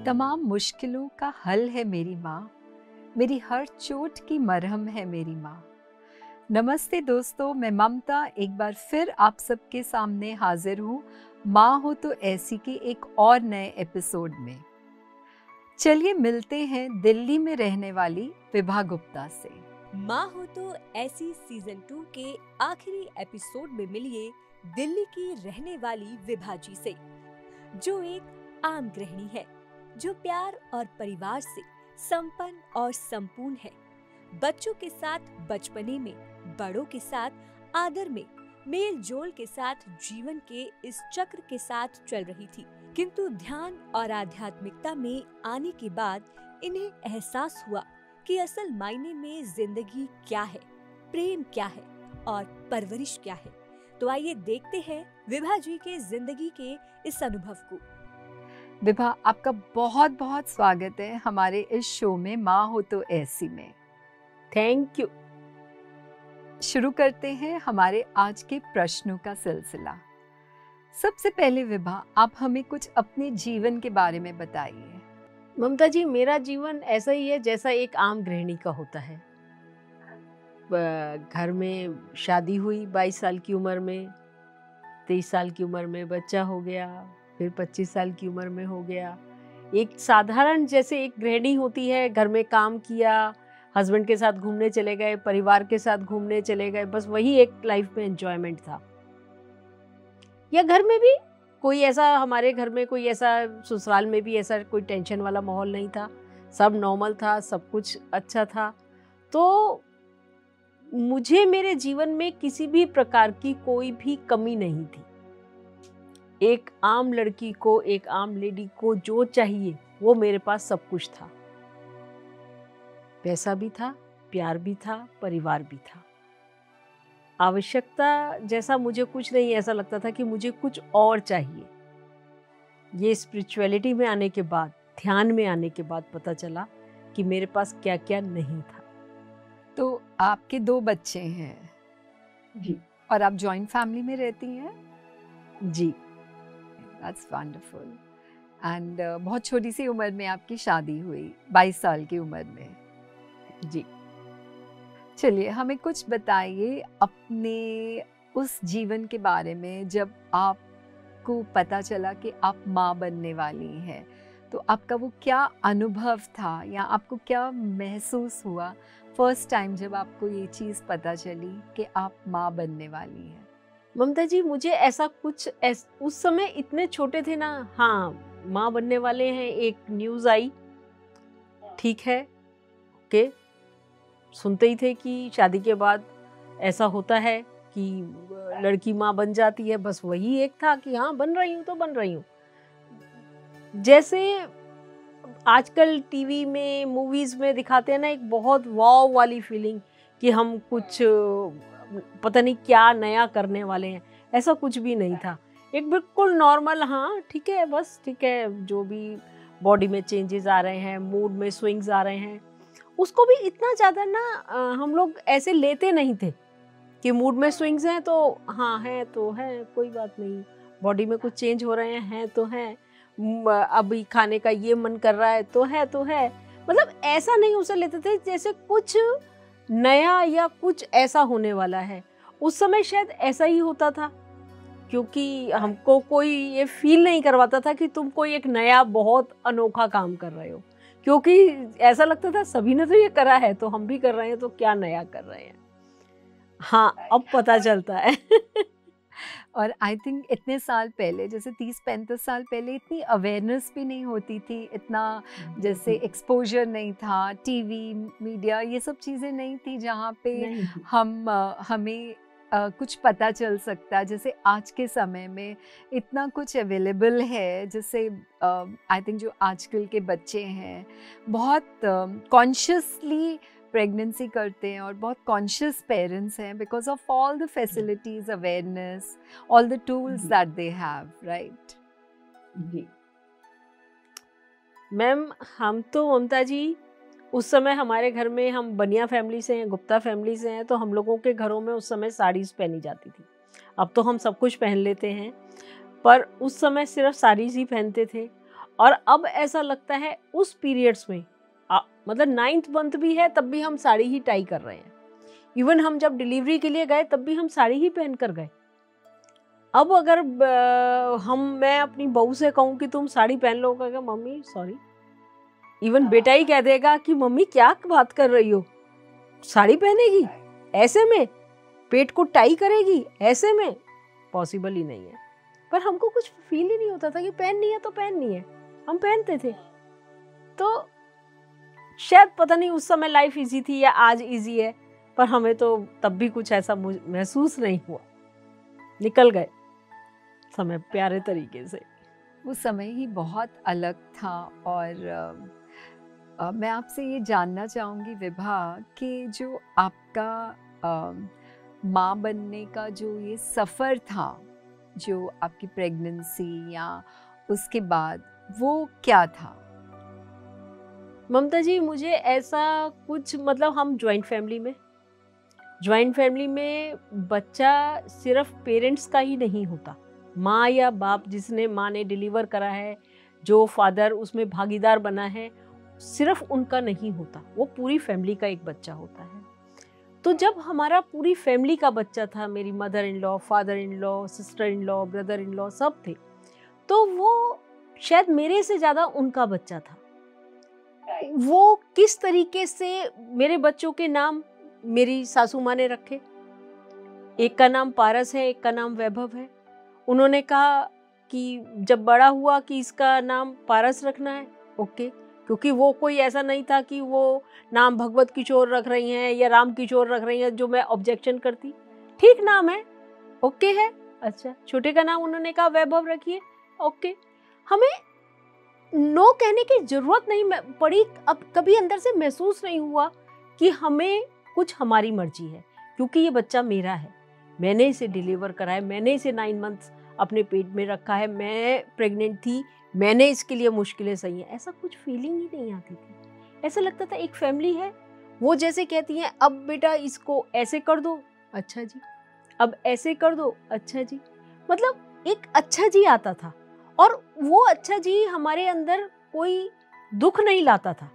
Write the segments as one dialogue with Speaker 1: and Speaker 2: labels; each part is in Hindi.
Speaker 1: तमाम मुश्किलों का हल है मेरी माँ, मेरी हर चोट की मरहम है मेरी माँ। नमस्ते दोस्तों, मैं ममता एक बार फिर आप सबके सामने हाजिर हूँ माँ हो तो ऐसी के एक और नए एपिसोड में। चलिए मिलते हैं दिल्ली में रहने वाली विभा गुप्ता से।
Speaker 2: माँ हो तो ऐसी सीजन 2 के आखिरी एपिसोड में मिलिए दिल्ली की रहने वाली विभा जी से, जो एक आम गृहिणी है, जो प्यार और परिवार से संपन्न और संपूर्ण है। बच्चों के साथ बचपने में, बड़ों के साथ आदर में, मेल जोल के साथ जीवन के इस चक्र के साथ चल रही थी, किंतु ध्यान और आध्यात्मिकता में आने के बाद इन्हें एहसास हुआ कि असल मायने में जिंदगी क्या है, प्रेम क्या है और परवरिश क्या है। तो आइए देखते हैं विभा जी के जिंदगी के इस अनुभव को।
Speaker 1: विभा, आपका बहुत बहुत स्वागत है हमारे इस शो में माँ हो तो ऐसी में।
Speaker 3: Thank you.
Speaker 1: शुरू करते हैं हमारे आज के प्रश्नों का सिलसिला। सबसे पहले विभा, आप हमें कुछ अपने जीवन के बारे में बताइए।
Speaker 3: ममता जी, मेरा जीवन ऐसा ही है जैसा एक आम गृहिणी का होता है। घर में शादी हुई 22 साल की उम्र में, 23 साल की उम्र में बच्चा हो गया, फिर 25 साल की उम्र में हो गया। एक साधारण जैसे एक गृहिणी होती है, घर में काम किया, हस्बैंड के साथ घूमने चले गए, परिवार के साथ घूमने चले गए, बस वही एक लाइफ में एंजॉयमेंट था। या घर में भी कोई ऐसा, हमारे घर में कोई ऐसा, ससुराल में भी ऐसा कोई टेंशन वाला माहौल नहीं था, सब नॉर्मल था, सब कुछ अच्छा था। तो मुझे मेरे जीवन में किसी भी प्रकार की कोई भी कमी नहीं थी। एक आम लड़की को, एक आम लेडी को जो चाहिए वो मेरे पास सब कुछ था। पैसा भी था, प्यार भी था, परिवार भी था। आवश्यकता जैसा मुझे कुछ नहीं, ऐसा लगता था कि मुझे कुछ और चाहिए। ये स्पिरिचुअलिटी में आने के बाद, ध्यान में आने के बाद पता चला कि मेरे पास क्या क्या नहीं था।
Speaker 1: तो आपके 2 बच्चे हैं
Speaker 3: जी,
Speaker 1: और आप जॉइंट फैमिली में रहती हैं?
Speaker 3: जी।
Speaker 1: That's wonderful. एंड बहुत छोटी सी उम्र में आपकी शादी हुई, 22 साल की उम्र में।
Speaker 3: जी,
Speaker 1: चलिए हमें कुछ बताइए अपने उस जीवन के बारे में जब आपको पता चला कि आप माँ बनने वाली हैं। तो आपका वो क्या अनुभव था या आपको क्या महसूस हुआ फर्स्ट टाइम जब आपको ये चीज़ पता चली कि आप माँ बनने वाली हैं?
Speaker 3: ममता जी, मुझे ऐसा कुछ उस समय इतने छोटे थे ना। हाँ, माँ बनने वाले हैं, एक न्यूज़ आई, ठीक है, ओके। सुनते ही थे कि शादी के बाद ऐसा होता है कि लड़की माँ बन जाती है, बस वही एक था कि हाँ, बन रही हूँ तो बन रही हूँ। जैसे आजकल टीवी में, मूवीज में दिखाते हैं ना, एक बहुत वाव वाली फीलिंग कि हम कुछ पता नहीं क्या नया करने वाले हैं, ऐसा कुछ भी नहीं था। एक बिल्कुल नॉर्मल, हाँ ठीक है, बस ठीक है, जो भी बॉडी में चेंजेस आ रहे हैं, मूड में स्विंग्स आ रहे हैं, उसको भी इतना ज़्यादा ना हम लोग ऐसे लेते नहीं थे कि मूड में स्विंग्स हैं तो हाँ है तो है, कोई बात नहीं। बॉडी में कुछ चेंज हो रहे हैं तो हैं, अभी खाने का ये मन कर रहा है तो है। मतलब ऐसा नहीं उसे लेते थे जैसे कुछ नया या कुछ ऐसा होने वाला है। उस समय शायद ऐसा ही होता था, क्योंकि हमको कोई ये फील नहीं करवाता था कि तुम कोई एक नया बहुत अनोखा काम कर रहे हो, क्योंकि ऐसा लगता था सभी ने तो ये करा है तो हम भी कर रहे हैं, तो क्या नया कर रहे हैं। हाँ, अब पता चलता है।
Speaker 1: और आई थिंक इतने साल पहले, जैसे 30-35 साल पहले, इतनी अवेयरनेस भी नहीं होती थी, इतना जैसे एक्सपोजर नहीं था, टीवी, मीडिया, ये सब चीज़ें नहीं थी जहाँ पे हमें कुछ पता चल सकता। जैसे आज के समय में इतना कुछ अवेलेबल है, जैसे आई थिंक जो आजकल के बच्चे हैं बहुत कॉन्शियसली प्रेगनेंसी करते हैं और बहुत कॉन्शियस पेरेंट्स हैं because of all the facilities, awareness, all the tools that they have, right?
Speaker 3: जी मैम, हम तो ममता जी उस समय हमारे घर में, हम बनिया फैमिली से हैं, गुप्ता फैमिली से हैं, तो हम लोगों के घरों में उस समय साड़ीज पहनी जाती थी। अब तो हम सब कुछ पहन लेते हैं, पर उस समय सिर्फ साड़ीज ही पहनते थे। और अब ऐसा लगता है उस पीरियड्स में मतलब 9th मंथ भी है तब भी हम साड़ी ही टाई कर रहे हैं। इवन हम जब डिलीवरी के लिए गए तब भी हम साड़ी ही पहन कर गए। अब अगर मैं अपनी बहू से कहूँ कि तुम साड़ी पहन लो, कहेगा मम्मी सॉरी। इवन बेटा ही कह देगा कि मम्मी क्या बात कर रही हो, साड़ी पहनेगी ऐसे में, पेट को टाई करेगी ऐसे में, पॉसिबल ही नहीं है। पर हमको कुछ फील ही नहीं होता था कि पहननी है तो पहननी है, हम पहनते थे। तो शायद पता नहीं उस समय लाइफ इजी थी या आज इजी है, पर हमें तो तब भी कुछ ऐसा महसूस नहीं हुआ। निकल गए समय प्यारे तरीके से।
Speaker 1: वो समय ही बहुत अलग था। और मैं आपसे ये जानना चाहूँगी विभा कि जो आपका माँ बनने का जो ये सफ़र था, जो आपकी प्रेगनेंसी या उसके बाद, वो क्या था?
Speaker 3: ममता जी, मुझे ऐसा कुछ मतलब हम जॉइंट फैमिली में बच्चा सिर्फ पेरेंट्स का ही नहीं होता। माँ या बाप जिसने माँ ने डिलीवर करा है, जो फादर उसमें भागीदार बना है, सिर्फ उनका नहीं होता, वो पूरी फैमिली का एक बच्चा होता है। तो जब हमारा पूरी फैमिली का बच्चा था, मेरी mother in law, father in law, sister in law, brother in law सब थे, तो वो शायद मेरे से ज़्यादा उनका बच्चा था। वो किस तरीके से मेरे बच्चों के नाम मेरी सासू माँ ने रखे, एक का नाम पारस है, एक का नाम वैभव है। उन्होंने कहा कि जब बड़ा हुआ कि इसका नाम पारस रखना है, ओके, क्योंकि वो कोई ऐसा नहीं था कि वो नाम भगवत किशोर रख रही हैं या राम किशोर रख रही हैं, जो मैं ऑब्जेक्शन करती। ठीक नाम है, ओके है। अच्छा, छोटे का नाम उन्होंने कहा वैभव रखिए, ओके। हमें नो कहने की जरूरत नहीं पड़ी। अब कभी अंदर से महसूस नहीं हुआ कि हमें कुछ हमारी मर्जी है, क्योंकि ये बच्चा मेरा है, मैंने इसे डिलीवर करा है, मैंने इसे 9 मंथ्स अपने पेट में रखा है, मैं प्रेग्नेंट थी, मैंने इसके लिए मुश्किलें सही हैं। ऐसा कुछ फीलिंग ही नहीं आती थी। ऐसा लगता था एक फैमिली है, वो जैसे कहती हैं अब बेटा इसको ऐसे कर दो, अच्छा जी, अब ऐसे कर दो, अच्छा जी, मतलब एक अच्छा जी आता था। और वो अच्छा जी हमारे अंदर कोई दुख नहीं लाता था।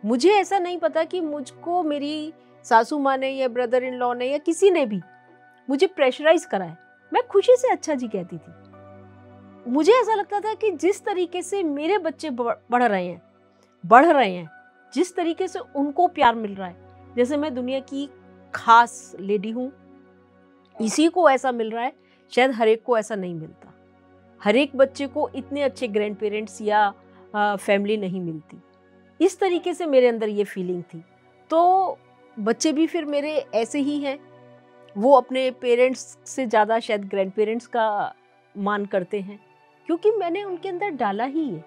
Speaker 3: मुझे ऐसा नहीं पता कि मुझको मेरी सासू माँ ने या ब्रदर इन लॉ ने या किसी ने भी मुझे प्रेशराइज करा है। मैं खुशी से अच्छा जी कहती थी। मुझे ऐसा लगता था कि जिस तरीके से मेरे बच्चे बढ़ रहे हैं, जिस तरीके से उनको प्यार मिल रहा है, जैसे मैं दुनिया की खास लेडी हूँ, इसी को ऐसा मिल रहा है, शायद हर एक को ऐसा नहीं मिलता। हर एक बच्चे को इतने अच्छे ग्रैंड पेरेंट्स या फैमिली नहीं मिलती। इस तरीके से मेरे अंदर ये फीलिंग थी। तो बच्चे भी फिर मेरे ऐसे ही हैं, वो अपने पेरेंट्स से ज़्यादा शायद ग्रैंड पेरेंट्स का मान करते हैं, क्योंकि मैंने उनके अंदर डाला ही है,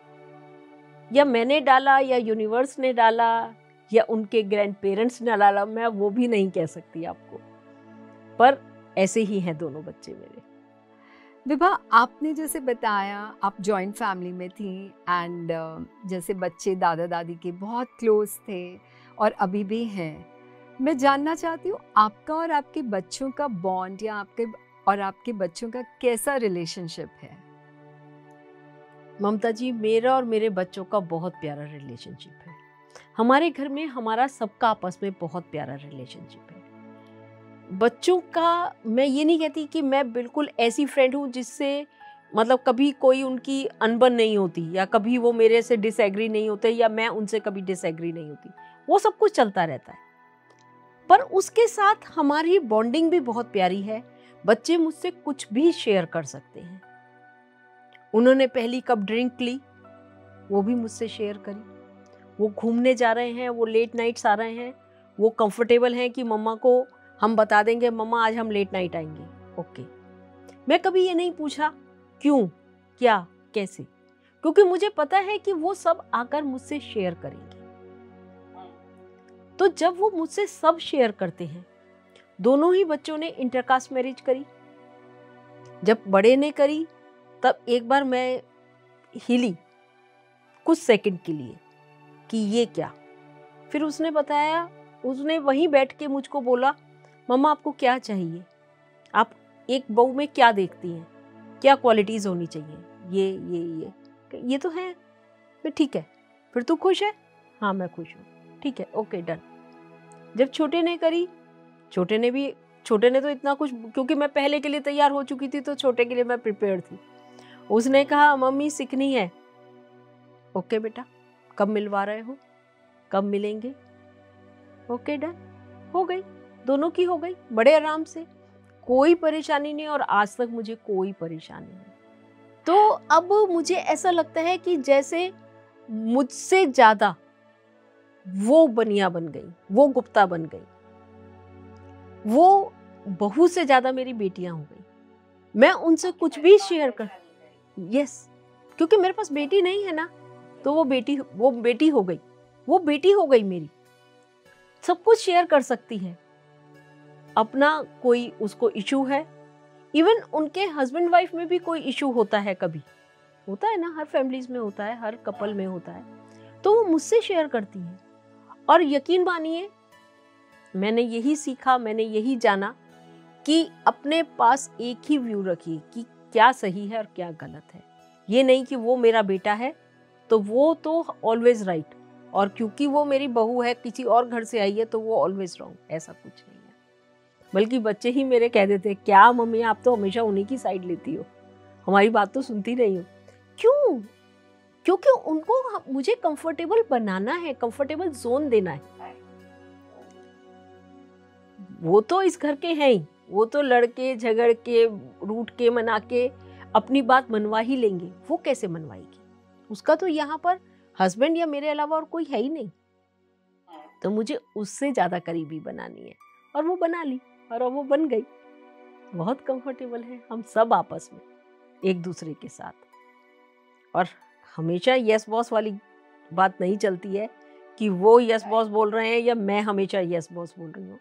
Speaker 3: या मैंने डाला या यूनिवर्स ने डाला या उनके ग्रैंड पेरेंट्स ने डाला, मैं वो भी नहीं कह सकती आपको, पर ऐसे ही हैं दोनों बच्चे मेरे।
Speaker 1: विभा, आपने जैसे बताया आप जॉइंट फैमिली में थी एंड जैसे बच्चे दादा दादी के बहुत क्लोज थे और अभी भी हैं। मैं जानना चाहती हूँ आपका और आपके बच्चों का बॉन्ड या आपके बच्चों का कैसा रिलेशनशिप है?
Speaker 3: ममता जी, मेरा और मेरे बच्चों का बहुत प्यारा रिलेशनशिप है। हमारे घर में हमारा सबका आपस में बहुत प्यारा रिलेशनशिप है। बच्चों का मैं ये नहीं कहती कि मैं बिल्कुल ऐसी फ्रेंड हूँ जिससे मतलब कभी कोई उनकी अनबन नहीं होती, या कभी वो मेरे से डिसएग्री नहीं होते, या मैं उनसे कभी डिसएग्री नहीं होती। वो सब कुछ चलता रहता है, पर उसके साथ हमारी बॉन्डिंग भी बहुत प्यारी है। बच्चे मुझसे कुछ भी शेयर कर सकते हैं। उन्होंने पहली कप ड्रिंक ली, वो भी मुझसे शेयर करी। वो घूमने जा रहे हैं, वो लेट नाइट्स आ रहे हैं, वो कंफर्टेबल हैं कि मम्मा को हम बता देंगे मम्मा आज हम लेट नाइट आएंगे, ओके। मैं कभी ये नहीं पूछा क्यों, क्या, कैसे, क्योंकि मुझे पता है कि वो सब आकर मुझसे शेयर करेंगे। तो जब वो मुझसे सब शेयर करते हैं, दोनों ही बच्चों ने इंटरकास्ट मैरिज करी। जब बड़े ने करी तब एक बार मैं हिली कुछ सेकंड के लिए कि ये क्या। फिर उसने बताया, उसने वहीं बैठ के मुझको बोला मम्मा आपको क्या चाहिए, आप एक बहू में क्या देखती हैं, क्या क्वालिटीज़ होनी चाहिए, ये तो है। मैं ठीक है, फिर तू खुश है? हाँ मैं खुश हूँ, ठीक है, ओके डन। जब छोटे ने करी, छोटे ने तो इतना कुछ, क्योंकि मैं पहले के लिए तैयार हो चुकी थी तो छोटे के लिए मैं प्रिपेयर थी। उसने कहा मम्मी सीखनी है। ओके बेटा, कब मिलवा रहे हो, कब मिलेंगे? ओके डन, हो गई, दोनों की हो गई बड़े आराम से, कोई परेशानी नहीं, और आज तक मुझे कोई परेशानी नहीं। तो अब मुझे ऐसा लगता है कि जैसे मुझसे ज्यादा वो बनिया बन गई, वो गुप्ता बन गई, वो बहू से ज्यादा मेरी बेटियां हो गई। मैं उनसे कुछ भी शेयर कर, यस, क्योंकि मेरे पास बेटी नहीं है ना, तो वो बेटी हो गई, वो बेटी हो गई मेरी, सब कुछ शेयर कर सकती है। अपना कोई उसको इशू है, इवन उनके हस्बैंड वाइफ में भी कोई इशू होता है, कभी होता है ना, हर फैमिलीज में होता है, हर कपल में होता है, तो वो मुझसे शेयर करती है। और यकीन मानिए, मैंने यही सीखा, मैंने यही जाना कि अपने पास एक ही व्यू रखिए कि क्या सही है और क्या गलत है। ये नहीं कि वो मेरा बेटा है तो वो तो ऑलवेज राइट, और क्योंकि वो मेरी बहू है, किसी और घर से आई है, तो वो ऑलवेज रॉन्ग, ऐसा कुछ नहीं है। बल्कि बच्चे ही मेरे कह देते, क्या मम्मी आप तो हमेशा उन्हीं की साइड लेती हो, हमारी बात तो सुनती नहीं हो। क्यों? क्योंकि उनको मुझे कंफर्टेबल बनाना है, कंफर्टेबल जोन देना है। वो तो इस घर के हैं ही, वो तो लड़के झगड़ के रूठ के मना के अपनी बात मनवा ही लेंगे। वो कैसे मनवाएगी? उसका तो यहाँ पर हस्बैंड या मेरे अलावा और कोई है ही नहीं। तो मुझे उससे ज्यादा करीबी बनानी है, और वो बना ली, और वो बन गई। बहुत कंफर्टेबल है हम सब आपस में एक दूसरे के साथ। और हमेशा यस बॉस वाली बात नहीं चलती है कि वो यस बॉस बोल रहे हैं या मैं हमेशा यस बॉस बोल रही हूँ।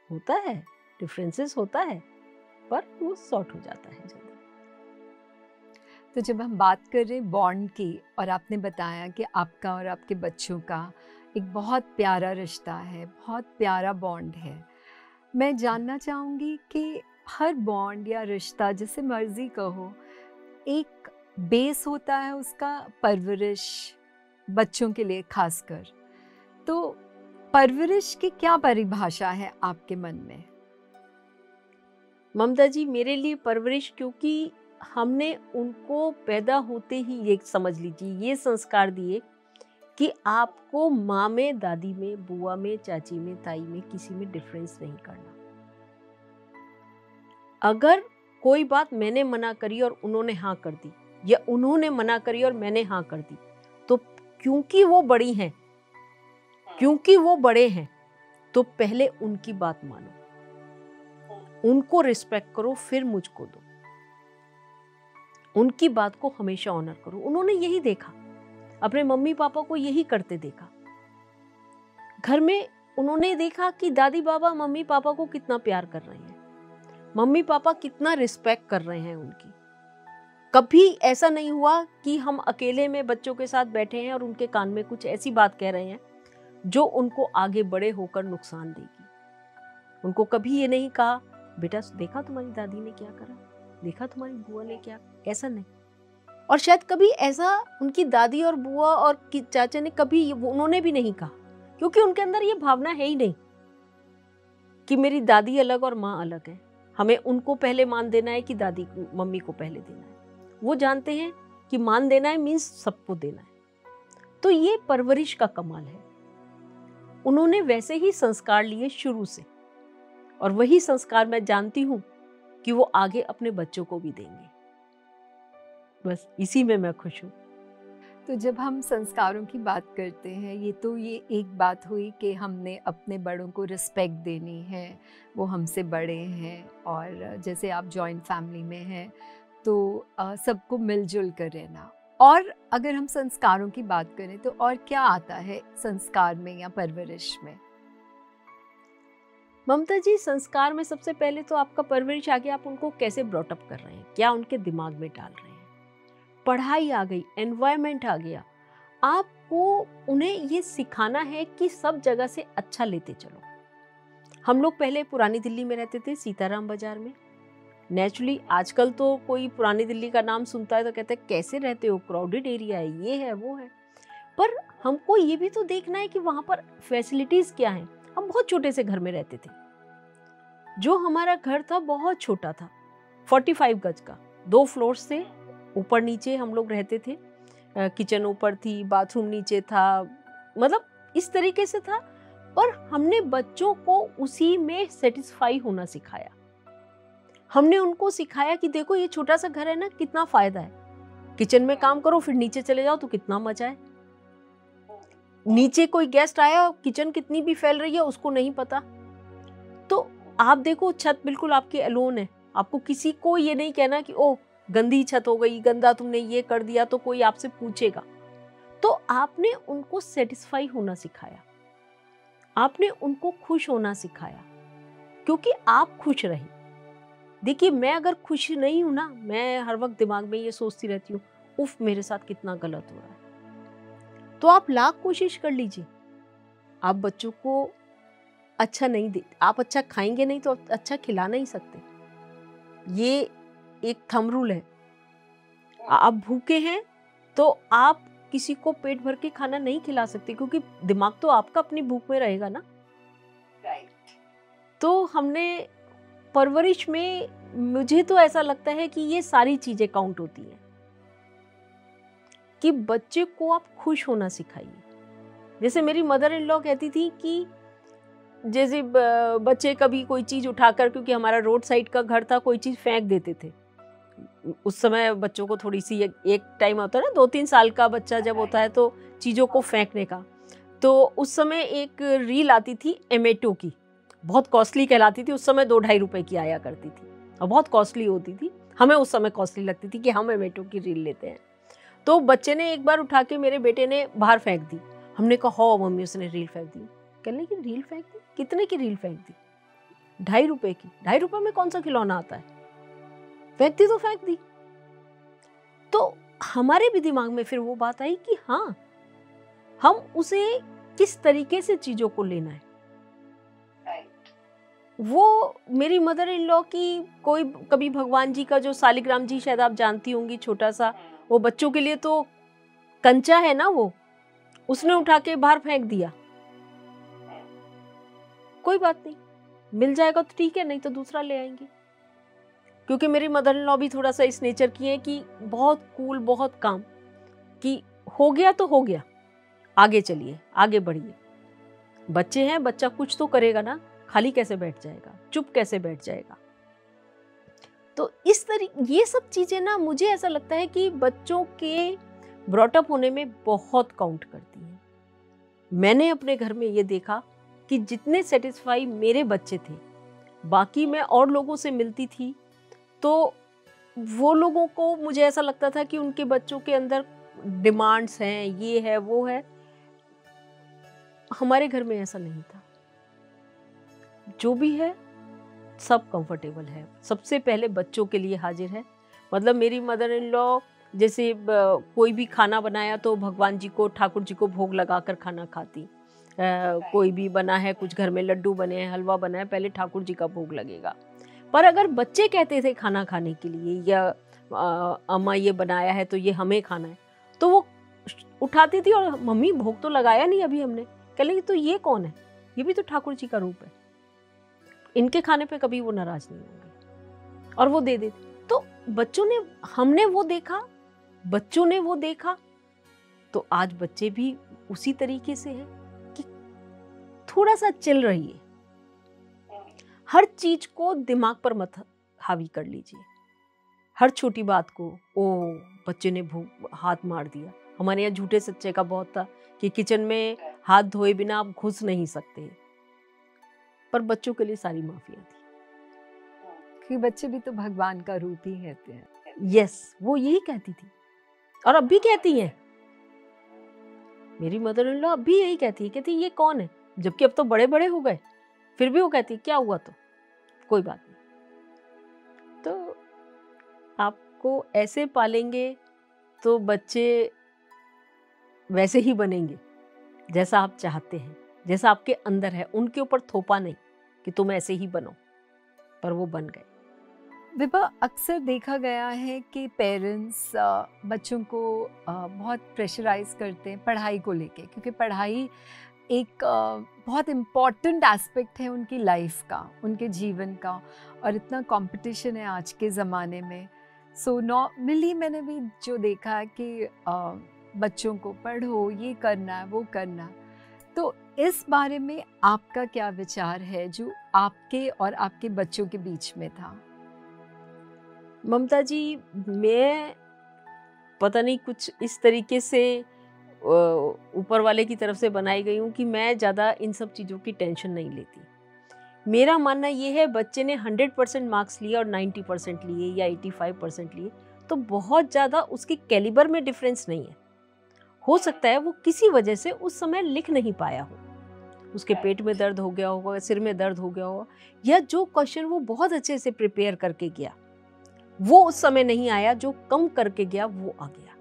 Speaker 3: होता है, डिफरेंसेस होता है, पर वो सॉर्ट हो जाता है जल्दी।
Speaker 1: तो जब हम बात कर रहे हैं बॉन्ड की, और आपने बताया कि आपका और आपके बच्चों का एक बहुत प्यारा रिश्ता है, बहुत प्यारा बॉन्ड है, मैं जानना चाहूँगी कि हर बॉन्ड या रिश्ता, जिसे मर्जी कहो, एक बेस होता है उसका, परवरिश, बच्चों के लिए खासकर। तो परवरिश की क्या परिभाषा है आपके मन में?
Speaker 3: ममता जी, मेरे लिए परवरिश, क्योंकि हमने उनको पैदा होते ही ये समझ लीजिए, ये संस्कार दिए कि आपको माँ में, दादी में, बुआ में, चाची में, ताई में, किसी में डिफरेंस नहीं करना। अगर कोई बात मैंने मना करी और उन्होंने हाँ कर दी, या उन्होंने मना करी और मैंने हाँ कर दी, तो क्योंकि वो बड़ी हैं, क्योंकि वो बड़े हैं, तो पहले उनकी बात मानो, उनको रिस्पेक्ट करो, फिर मुझको दो। उनकी बात को हमेशा ऑनर करो। उन्होंने यही देखा, अपने मम्मी पापा को यही करते देखा। घर में उन्होंने देखा कि दादी बाबा मम्मी पापा को कितना प्यार कर रहे हैं, मम्मी पापा कितना रिस्पेक्ट कर रहे हैं उनकी। कभी ऐसा नहीं हुआ कि हम अकेले में बच्चों के साथ बैठे हैं और उनके कान में कुछ ऐसी बात कह रहे हैं जो उनको आगे बड़े होकर नुकसान देगी। उनको कभी ये नहीं कहा, बेटा देखा तुम्हारी दादी ने क्या करा, देखा तुम्हारी बुआ ने क्या, ऐसा नहीं। और शायद कभी ऐसा उनकी दादी और बुआ और चाचा ने कभी उन्होंने भी नहीं कहा, क्योंकि उनके अंदर ये भावना है ही नहीं कि मेरी दादी अलग और माँ अलग है, हमें उनको पहले मान देना है कि दादी मम्मी को पहले देना है। वो जानते हैं कि मान देना है मीन्स सबको देना है। तो ये परवरिश का कमाल है। उन्होंने वैसे ही संस्कार लिए शुरू से, और वही संस्कार मैं जानती हूँ कि वो आगे अपने बच्चों को भी देंगे। बस इसी में मैं खुश हूँ।
Speaker 1: तो जब हम संस्कारों की बात करते हैं, ये एक बात हुई कि हमने अपने बड़ों को रिस्पेक्ट देनी है, वो हमसे बड़े हैं, और जैसे आप जॉइंट फैमिली में हैं तो सबको मिलजुल कर रहना। और अगर हम संस्कारों की बात करें तो और क्या आता है संस्कार में या परवरिश में?
Speaker 3: ममता जी, संस्कार में सबसे पहले तो आपका परवरिश आ गया, आप उनको कैसे ब्रॉटअप कर रहे हैं, क्या उनके दिमाग में डाल रहे हैं। पढ़ाई आ गई, एनवायरनमेंट आ गया, आपको उन्हें ये सिखाना है कि सब जगह से अच्छा लेते चलो। हम लोग पहले पुरानी दिल्ली में रहते थे, सीताराम बाजार में। नेचुरली आजकल तो कोई पुरानी दिल्ली का नाम सुनता है तो कहते हैं कैसे रहते हो, क्राउडेड एरिया है, ये है वो है। पर हमको ये भी तो देखना है कि वहां पर फैसिलिटीज क्या हैं। हम बहुत छोटे से घर में रहते थे, जो हमारा घर था बहुत छोटा था, 45 गज का, 2 फ्लोर्स थे, ऊपर नीचे हम लोग रहते थे। किचन ऊपर थी, बाथरूम नीचे था, मतलब इस तरीके से था। पर हमने बच्चों को उसी में सेटिस्फाई होना सिखाया। हमने उनको सिखाया कि देखो ये छोटा सा घर है ना, कितना फायदा है, किचन में काम करो फिर नीचे चले जाओ तो कितना मजा है। नीचे कोई गेस्ट आया, किचन कितनी भी फैल रही है उसको नहीं पता। तो आप देखो छत बिल्कुल आपकी अलोन है, आपको किसी को ये नहीं कहना कि ओ गंदी छत हो गई, गंदा तुमने ये कर दिया, तो कोई आपसे पूछेगा। तो आपने उनको सेटिस्फाई होना सिखाया, आपने उनको खुश होना सिखाया, क्योंकि आप खुश रहे। देखिए मैं अगर खुश नहीं हूं ना, मैं हर वक्त दिमाग में ये सोचती रहती हूँ उफ मेरे साथ कितना गलत हो रहा है। तो आप लाख कोशिश कर लीजिए, आप बच्चों को अच्छा नहीं दे, आप अच्छा खाएंगे नहीं तो अच्छा खिला नहीं सकते। ये एक थंब रूल है। आप भूखे हैं तो आप किसी को पेट भर के खाना नहीं खिला सकते, क्योंकि दिमाग तो आपका अपनी भूख में रहेगा ना। तो हमने परवरिश में, मुझे तो ऐसा लगता है कि ये सारी चीजें काउंट होती हैं कि बच्चे को आप खुश होना सिखाइए। जैसे मेरी मदर इन लॉ कहती थी कि जैसे बच्चे कभी कोई चीज उठाकर, क्योंकि हमारा रोड साइड का घर था, कोई चीज फेंक देते थे। उस समय बच्चों को थोड़ी सी एक टाइम होता है ना, 2-3 साल का बच्चा जब होता है तो चीजों को फेंकने का। तो उस समय एक रील आती थी एमेटो की, बहुत कॉस्टली कहलाती थी, उस समय 2-2.5 रुपए की आया करती थी और बहुत कॉस्टली होती थी। हमें उस समय कॉस्टली लगती थी कि हम एमेटो की रील लेते हैं। तो बच्चे ने एक बार उठा के मेरे बेटे ने बाहर फेंक दी। हमने कहा हो मम्मी उसने रील फेंक दी। कहने की रील फेंक दी? कितने की रील फेंक दी? 2.5 रुपए की। 2.5 रुपए में कौन सा खिलौना आता है? फेंक दी तो फेंक दी। तो हमारे भी दिमाग में फिर वो बात आई कि हाँ, हम उसे किस तरीके से चीजों को लेना है। वो मेरी मदर इन लॉ की कोई कभी भगवान जी का जो सालिग्राम जी, शायद आप जानती होंगी, छोटा सा, वो बच्चों के लिए तो कंचा है ना, वो उसने उठा के बाहर फेंक दिया। कोई बात नहीं, मिल जाएगा तो ठीक है, नहीं तो दूसरा ले आएंगे। क्योंकि मेरी मदर इन लॉ भी थोड़ा सा इस नेचर की है कि बहुत कूल, बहुत काम, कि हो गया तो हो गया, आगे चलिए, आगे बढ़िए। बच्चे हैं, बच्चा कुछ तो करेगा ना, खाली कैसे बैठ जाएगा, चुप कैसे बैठ जाएगा। तो इस तरीके ये सब चीजें ना, मुझे ऐसा लगता है कि बच्चों के ब्रॉटअप होने में बहुत काउंट करती हैं। मैंने अपने घर में ये देखा कि जितने सेटिस्फाई मेरे बच्चे थे, बाकी मैं और लोगों से मिलती थी तो वो लोगों को मुझे ऐसा लगता था कि उनके बच्चों के अंदर डिमांड्स हैं, ये है वो है। हमारे घर में ऐसा नहीं था। जो भी है सब कंफर्टेबल है, सबसे पहले बच्चों के लिए हाजिर है। मतलब मेरी मदर इन लॉ जैसे कोई भी खाना बनाया तो भगवान जी को, ठाकुर जी को भोग लगाकर खाना खाती। कोई भी बना है, कुछ घर में लड्डू बने हैं, हलवा बना है, पहले ठाकुर जी का भोग लगेगा। पर अगर बच्चे कहते थे खाना खाने के लिए, या अम्मा ये बनाया है तो ये हमें खाना है, तो वो उठाती थी और मम्मी भोग तो लगाया नहीं अभी हमने। कह लेंगे तो ये कौन है? ये भी तो ठाकुर जी का रूप है। इनके खाने पे कभी वो नाराज नहीं होंगे और वो दे देते। तो बच्चों ने, हमने वो देखा, बच्चों ने वो देखा, तो आज बच्चे भी उसी तरीके से हैं कि थोड़ा सा चिल रहिए, हर चीज को दिमाग पर मत हावी कर लीजिए। हर छोटी बात को, ओ बच्चे ने हाथ मार दिया। हमारे यहाँ झूठे सच्चे का बहुत था कि किचन में हाथ धोए बिना आप घुस नहीं सकते, पर बच्चों के लिए सारी माफिया थी
Speaker 1: कि बच्चे भी तो भगवान का रूप ही कहते हैं।
Speaker 3: यस, वो यही कहती थी और अब भी कहती हैं। मेरी मदर इन लॉ अब भी यही कहती है ये कौन है, जबकि अब तो बड़े बड़े हो गए, फिर भी वो कहती क्या हुआ, तो कोई बात नहीं। तो आपको ऐसे पालेंगे तो बच्चे वैसे ही बनेंगे जैसा आप चाहते हैं, जैसा आपके अंदर है। उनके ऊपर थोपा नहीं कि तुम ऐसे ही बनो, पर वो बन गए।
Speaker 1: विभा, अक्सर देखा गया है कि पेरेंट्स बच्चों को बहुत प्रेशराइज करते हैं पढ़ाई को लेके, क्योंकि पढ़ाई एक बहुत इम्पॉर्टेंट एस्पेक्ट है उनकी लाइफ का, उनके जीवन का, और इतना कंपटीशन है आज के ज़माने में। सो नॉर्मली मैंने भी जो देखा है कि बच्चों को पढ़ो, ये करना है, वो करना है। तो इस बारे में आपका क्या विचार है जो आपके और आपके बच्चों के बीच में था?
Speaker 3: ममता जी, मैं पता नहीं कुछ इस तरीके से ऊपर वाले की तरफ से बनाई गई हूँ कि मैं ज़्यादा इन सब चीज़ों की टेंशन नहीं लेती। मेरा मानना ये है, बच्चे ने 100% मार्क्स लिए और 90% लिए या 85% लिए तो बहुत ज़्यादा उसके कैलिबर में डिफरेंस नहीं है। हो सकता है वो किसी वजह से उस समय लिख नहीं पाया हो, उसके पेट में दर्द हो गया होगा, सिर में दर्द हो गया होगा, या जो क्वेश्चन वो बहुत अच्छे से प्रिपेयर करके गया वो उस समय नहीं आया, जो कम करके गया वो आ गया।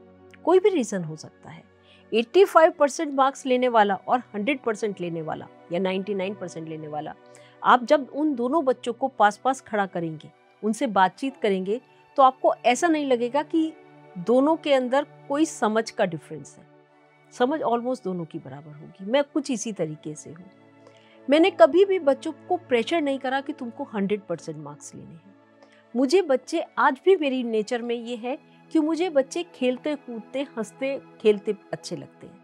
Speaker 3: कोई भी रीज़न हो सकता है। 85% मार्क्स लेने वाला और 100% लेने वाला या 99% लेने वाला, आप जब उन दोनों बच्चों को पास पास खड़ा करेंगे, उनसे बातचीत करेंगे, तो आपको ऐसा नहीं लगेगा कि दोनों के अंदर कोई समझ का डिफरेंस है। समझ ऑलमोस्ट दोनों की बराबर होगी। मैं कुछ इसी तरीके से हूँ। मैंने कभी भी बच्चों को प्रेशर नहीं करा कि तुमको 100% मार्क्स लेने हैं। मुझे बच्चे, आज भी मेरी नेचर में ये है कि मुझे बच्चे खेलते कूदते हंसते खेलते अच्छे लगते हैं।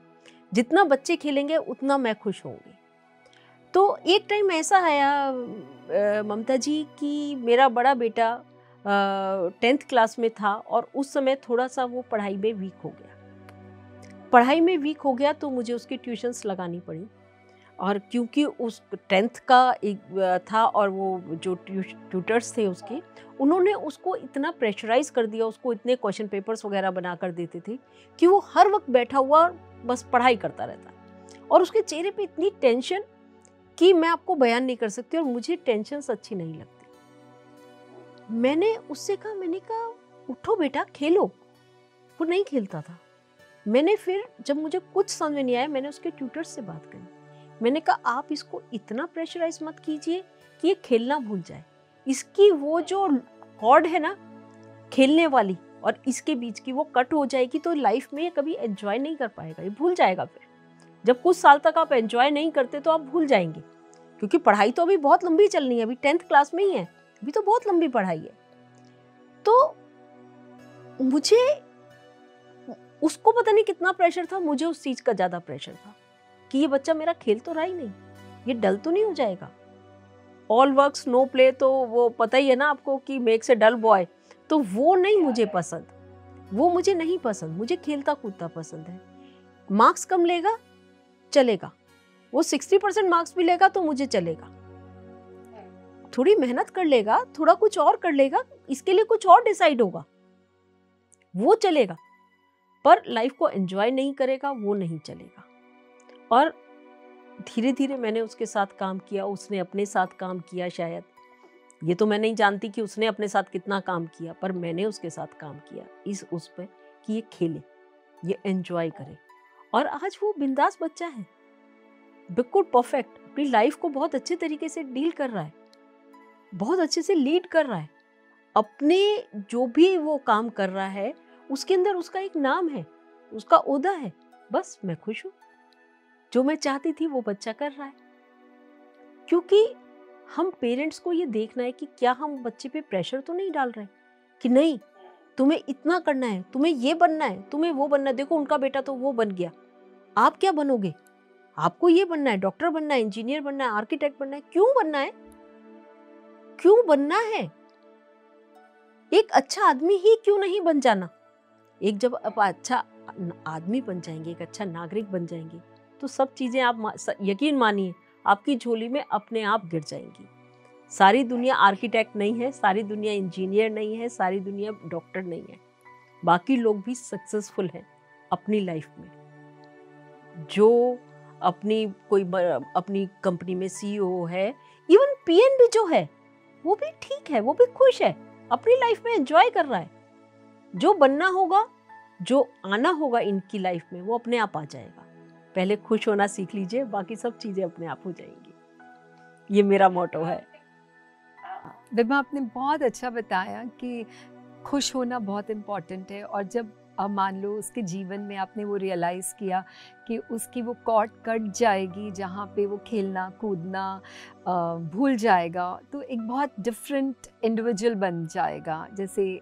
Speaker 3: जितना बच्चे खेलेंगे उतना मैं खुश होंगी। तो एक टाइम ऐसा आया ममता जी कि मेरा बड़ा बेटा 10th क्लास में था और उस समय थोड़ा सा वो पढ़ाई में वीक हो गया। पढ़ाई में वीक हो गया तो मुझे उसकी ट्यूशन्स लगानी पड़ी, और क्योंकि उस 10th का एक था और वो जो ट्यूटर्स थे उसके, उन्होंने उसको इतना प्रेशराइज कर दिया, उसको इतने क्वेश्चन पेपर्स वगैरह बना कर देते थे कि वो हर वक्त बैठा हुआ बस पढ़ाई करता रहता, और उसके चेहरे पे इतनी टेंशन कि मैं आपको बयान नहीं कर सकती, और मुझे टेंशन अच्छी नहीं लगती। मैंने उससे कहा, मैंने कहा उठो बेटा खेलो। वो नहीं खेलता था। मैंने फिर जब मुझे कुछ समझ में नहीं आया, मैंने उसके ट्यूटर्स से बात करी। मैंने कहा आप इसको इतना प्रेशराइज मत कीजिए कि ये खेलना भूल जाए। इसकी वो जो कॉर्ड है ना खेलने वाली और इसके बीच की, वो कट हो जाएगी तो लाइफ में कभी एंजॉय नहीं कर पाएगा, ये भूल जाएगा। फिर जब कुछ साल तक आप एंजॉय नहीं करते तो आप भूल जाएंगे, क्योंकि पढ़ाई तो अभी बहुत लंबी चलनी है, अभी 10th क्लास में ही है, अभी तो बहुत लंबी पढ़ाई है। तो मुझे उसको पता नहीं कितना प्रेशर था, मुझे उस चीज का ज्यादा प्रेशर था कि ये बच्चा मेरा खेल तो रहा ही नहीं, ये डल तो नहीं हो जाएगा। ऑल वर्क्स नो प्ले, तो वो पता ही है ना आपको कि मेक्स ए डल बॉय, तो वो नहीं मुझे पसंद, वो मुझे नहीं पसंद। मुझे खेलता कूदता पसंद है। मार्क्स कम लेगा चलेगा, वो 60% मार्क्स भी लेगा तो मुझे चलेगा। थोड़ी मेहनत कर लेगा, थोड़ा कुछ और कर लेगा, इसके लिए कुछ और डिसाइड होगा, वो चलेगा। पर लाइफ को एंजॉय नहीं करेगा, वो नहीं चलेगा। और धीरे धीरे मैंने उसके साथ काम किया, उसने अपने साथ काम किया। शायद ये तो मैं नहीं जानती कि उसने अपने साथ कितना काम किया, पर मैंने उसके साथ काम किया उस पे कि ये खेले, ये एंजॉय करे। और आज वो बिंदास बच्चा है, बिल्कुल परफेक्ट, अपनी लाइफ को बहुत अच्छे तरीके से डील कर रहा है, बहुत अच्छे से लीड कर रहा है। अपने जो भी वो काम कर रहा है उसके अंदर उसका एक नाम है, उसका ओहदा है। बस मैं खुश हूँ, जो मैं चाहती थी वो बच्चा कर रहा है। क्योंकि हम पेरेंट्स को ये देखना है कि क्या हम बच्चे पे प्रेशर तो नहीं डाल रहे कि नहीं तुम्हें इतना करना है, तुम्हें ये बनना है, तुम्हें वो बनना है। देखो उनका बेटा तो वो बन गया, आप क्या बनोगे? आपको ये बनना है, डॉक्टर बनना है, इंजीनियर बनना है, आर्किटेक्ट बनना है। क्यों बनना है? क्यों बनना है? एक अच्छा आदमी ही क्यों नहीं बन जाना? एक जब आप अच्छा आदमी बन जाएंगे, एक अच्छा नागरिक बन जाएंगे, तो सब चीजें आप यकीन मानिए आपकी झोली में अपने आप गिर जाएंगी। सारी दुनिया आर्किटेक्ट नहीं है, सारी दुनिया इंजीनियर नहीं है, सारी दुनिया डॉक्टर नहीं है। बाकी लोग भी सक्सेसफुल हैं अपनी लाइफ में। जो अपनी कंपनी में CEO है, इवन PN भी जो है वो भी ठीक है, वो भी खुश है, अपनी लाइफ में एंजॉय कर रहा है। जो बनना होगा, जो आना होगा इनकी लाइफ में, वो अपने आप आ जाएगा। पहले खुश होना सीख लीजिए, बाकी सब चीजें अपने आप हो जाएंगी। ये मेरा मोटो है।
Speaker 1: विभा, आपने बहुत अच्छा बताया कि खुश होना बहुत इम्पॉर्टेंट है, और जब अब मान लो उसके जीवन में आपने वो रियलाइज़ किया कि उसकी वो कॉर्ड कट जाएगी जहाँ पे वो खेलना कूदना भूल जाएगा, तो एक बहुत डिफरेंट इंडिविजुअल बन जाएगा। जैसे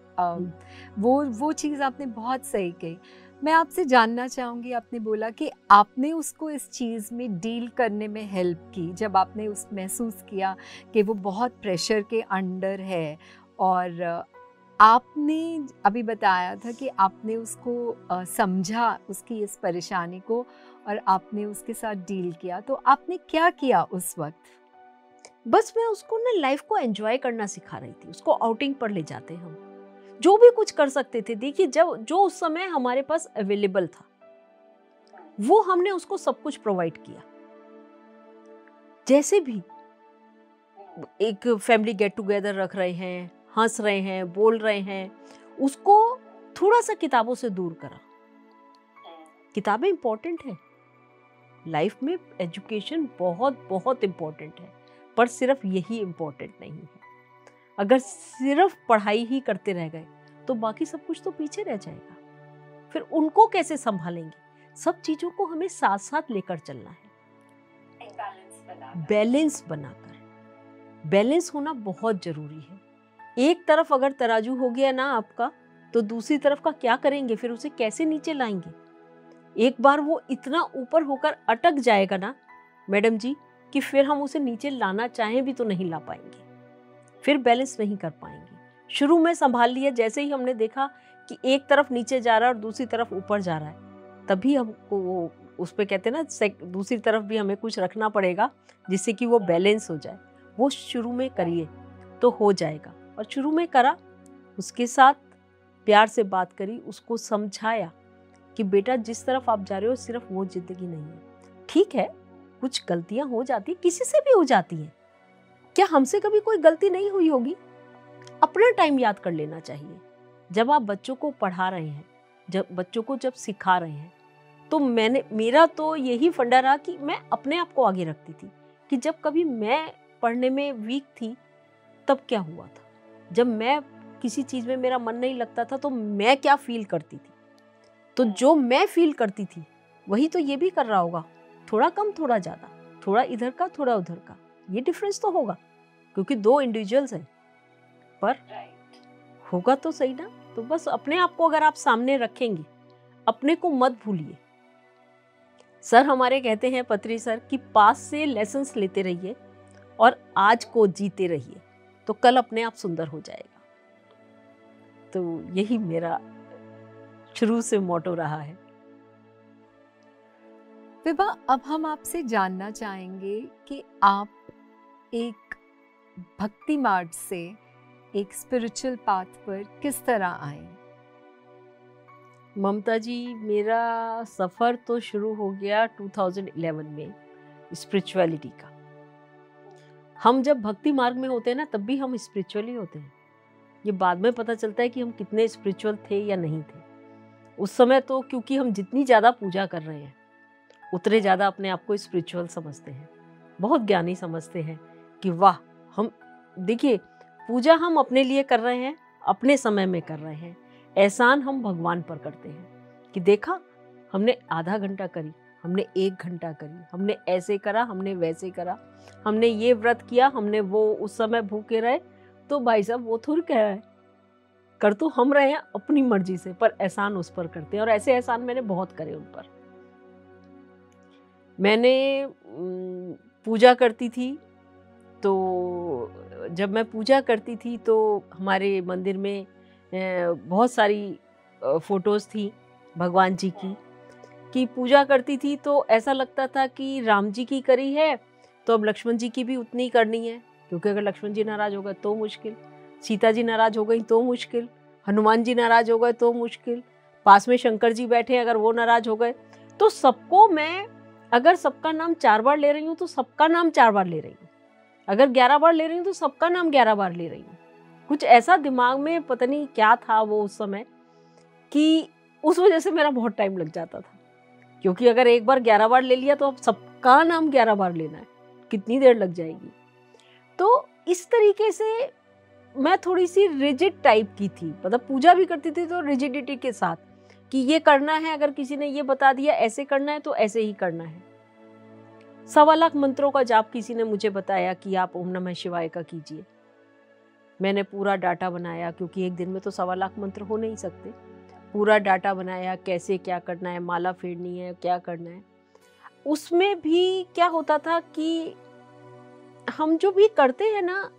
Speaker 1: वो चीज़ आपने बहुत सही कही। मैं आपसे जानना चाहूँगी, आपने बोला कि आपने उसको इस चीज़ में डील करने में हेल्प की, जब आपने उस महसूस किया कि वो बहुत प्रेशर के अंडर है, और आपने अभी बताया था कि आपने उसको समझा, उसकी इस परेशानी को, और आपने उसके साथ डील किया। तो आपने क्या किया उस वक्त?
Speaker 3: बस मैं उसको ना लाइफ को एंजॉय करना सिखा रही थी। उसको आउटिंग पर ले जाते हम, जो भी कुछ कर सकते थे। देखिए, जब जो उस समय हमारे पास अवेलेबल था वो हमने उसको सब कुछ प्रोवाइड किया। जैसे भी एक फैमिली गेट टुगेदर रख रहे हैं, हंस रहे हैं, बोल रहे हैं, उसको थोड़ा सा किताबों से दूर करा। किताबें इंपॉर्टेंट है लाइफ में, एजुकेशन बहुत बहुत इंपॉर्टेंट है, पर सिर्फ यही इंपॉर्टेंट नहीं है। अगर सिर्फ पढ़ाई ही करते रह गए तो बाकी सब कुछ तो पीछे रह जाएगा। फिर उनको कैसे संभालेंगे? सब चीजों को हमें साथ साथ लेकर चलना है, बैलेंस बनाकर। बैलेंस होना बहुत जरूरी है। एक तरफ अगर तराजू हो गया ना आपका, तो दूसरी तरफ का क्या करेंगे? फिर उसे कैसे नीचे लाएंगे? एक बार वो इतना ऊपर होकर अटक जाएगा ना मैडम जी, कि फिर हम उसे नीचे लाना चाहें भी तो नहीं ला पाएंगे, फिर बैलेंस नहीं कर पाएंगे। शुरू में संभाल लिया, जैसे ही हमने देखा कि एक तरफ नीचे जा रहा है और दूसरी तरफ ऊपर जा रहा है, तभी हमको वो उस पे कहते हैं ना, दूसरी तरफ भी हमें कुछ रखना पड़ेगा जिससे कि वो बैलेंस हो जाए। वो शुरू में करिए तो हो जाएगा। और शुरू में करा, उसके साथ प्यार से बात करी, उसको समझाया कि बेटा जिस तरफ आप जा रहे हो सिर्फ वो जिंदगी नहीं है। ठीक है, कुछ गलतियां हो जाती, किसी से भी हो जाती हैं। क्या हमसे कभी कोई गलती नहीं हुई होगी? अपना टाइम याद कर लेना चाहिए। जब आप बच्चों को पढ़ा रहे हैं, जब बच्चों को जब सिखा रहे हैं, तो मेरा तो यही फंडा रहा कि मैं अपने आप को आगे रखती थी कि जब कभी मैं पढ़ने में वीक थी तब क्या हुआ था, जब मैं किसी चीज में मेरा मन नहीं लगता था तो मैं क्या फील करती थी। तो जो मैं फील करती थी वही तो ये भी कर रहा होगा, थोड़ा कम थोड़ा ज्यादा, थोड़ा इधर का थोड़ा उधर का, ये डिफरेंस तो होगा क्योंकि दो इंडिविजुअल्स हैं, पर होगा तो सही ना। तो बस अपने आप को अगर आप सामने रखेंगे, अपने को मत भूलिए। सर हमारे कहते हैं, पत्री सर, कि पास से लेसन्स लेते रहिए और आज को जीते रहिए, तो कल अपने आप सुंदर हो जाएगा। तो यही मेरा शुरू से मोटो रहा है।
Speaker 1: विभा, अब हम आपसे जानना चाहेंगे कि आप एक भक्ति मार्ग से एक स्पिरिचुअल पाथ पर किस तरह आए?
Speaker 3: ममता जी, मेरा सफ़र तो शुरू हो गया 2011 में स्पिरिचुअलिटी का। हम जब भक्ति मार्ग में होते हैं ना, तब भी हम स्पिरिचुअली होते हैं। ये बाद में पता चलता है कि हम कितने स्पिरिचुअल थे या नहीं थे। उस समय तो क्योंकि हम जितनी ज़्यादा पूजा कर रहे हैं उतने ज़्यादा अपने आप को स्पिरिचुअल समझते हैं, बहुत ज्ञानी समझते हैं कि वाह, हम देखिए पूजा हम अपने लिए कर रहे हैं, अपने समय में कर रहे हैं। एहसान हम भगवान पर करते हैं कि देखा, हमने आधा घंटा करी, हमने 1 घंटा करी, हमने ऐसे करा, हमने वैसे करा, हमने ये व्रत किया, हमने वो उस समय भूखे रहे। तो भाई साहब वो थोड़ी कह रहा है, कर तो हम रहे हैं अपनी मर्जी से, पर एहसान उस पर करते हैं। और ऐसे एहसान मैंने बहुत करे उन पर। मैंने पूजा करती थी, तो जब मैं पूजा करती थी तो हमारे मंदिर में बहुत सारी फोटोज़ थी भगवान जी की, कि पूजा करती थी तो ऐसा लगता था कि राम जी की करी है तो अब लक्ष्मण जी की भी उतनी करनी है, क्योंकि अगर लक्ष्मण जी नाराज हो गए तो मुश्किल, सीता जी नाराज हो गई तो मुश्किल, हनुमान जी नाराज हो गए तो मुश्किल, पास में शंकर जी बैठे अगर वो नाराज हो गए तो सबको मैं, अगर सबका नाम 4 बार ले रही हूँ तो सबका नाम 4 बार ले रही हूँ, अगर 11 बार ले रही हूँ तो सबका नाम 11 बार ले रही हूँ। कुछ ऐसा दिमाग में पता नहीं क्या था वो उस समय, कि उस वजह से मेरा बहुत टाइम लग जाता था, क्योंकि अगर एक बार 11 बार ले लिया तो अब सबका नाम 11 बार लेना है, कितनी देर लग जाएगी। तो इस तरीके से मैं थोड़ी सी रिजिड टाइप की थी, मतलब पूजा भी करती थी तो रिजिडिटी के साथ कि ये करना है, अगर किसी ने ये बता दिया ऐसे करना है तो ऐसे ही करना है। 1.25 लाख मंत्रों का जाप किसी ने मुझे बताया कि आप ओम नमः शिवाय का कीजिए। मैंने पूरा डाटा बनाया, क्योंकि एक दिन में तो 1.25 लाख मंत्र हो नहीं सकते। पूरा डाटा बनाया, कैसे क्या करना है, माला फेरनी है, क्या करना है। उसमें भी क्या होता था कि हम जो भी करते हैं ना,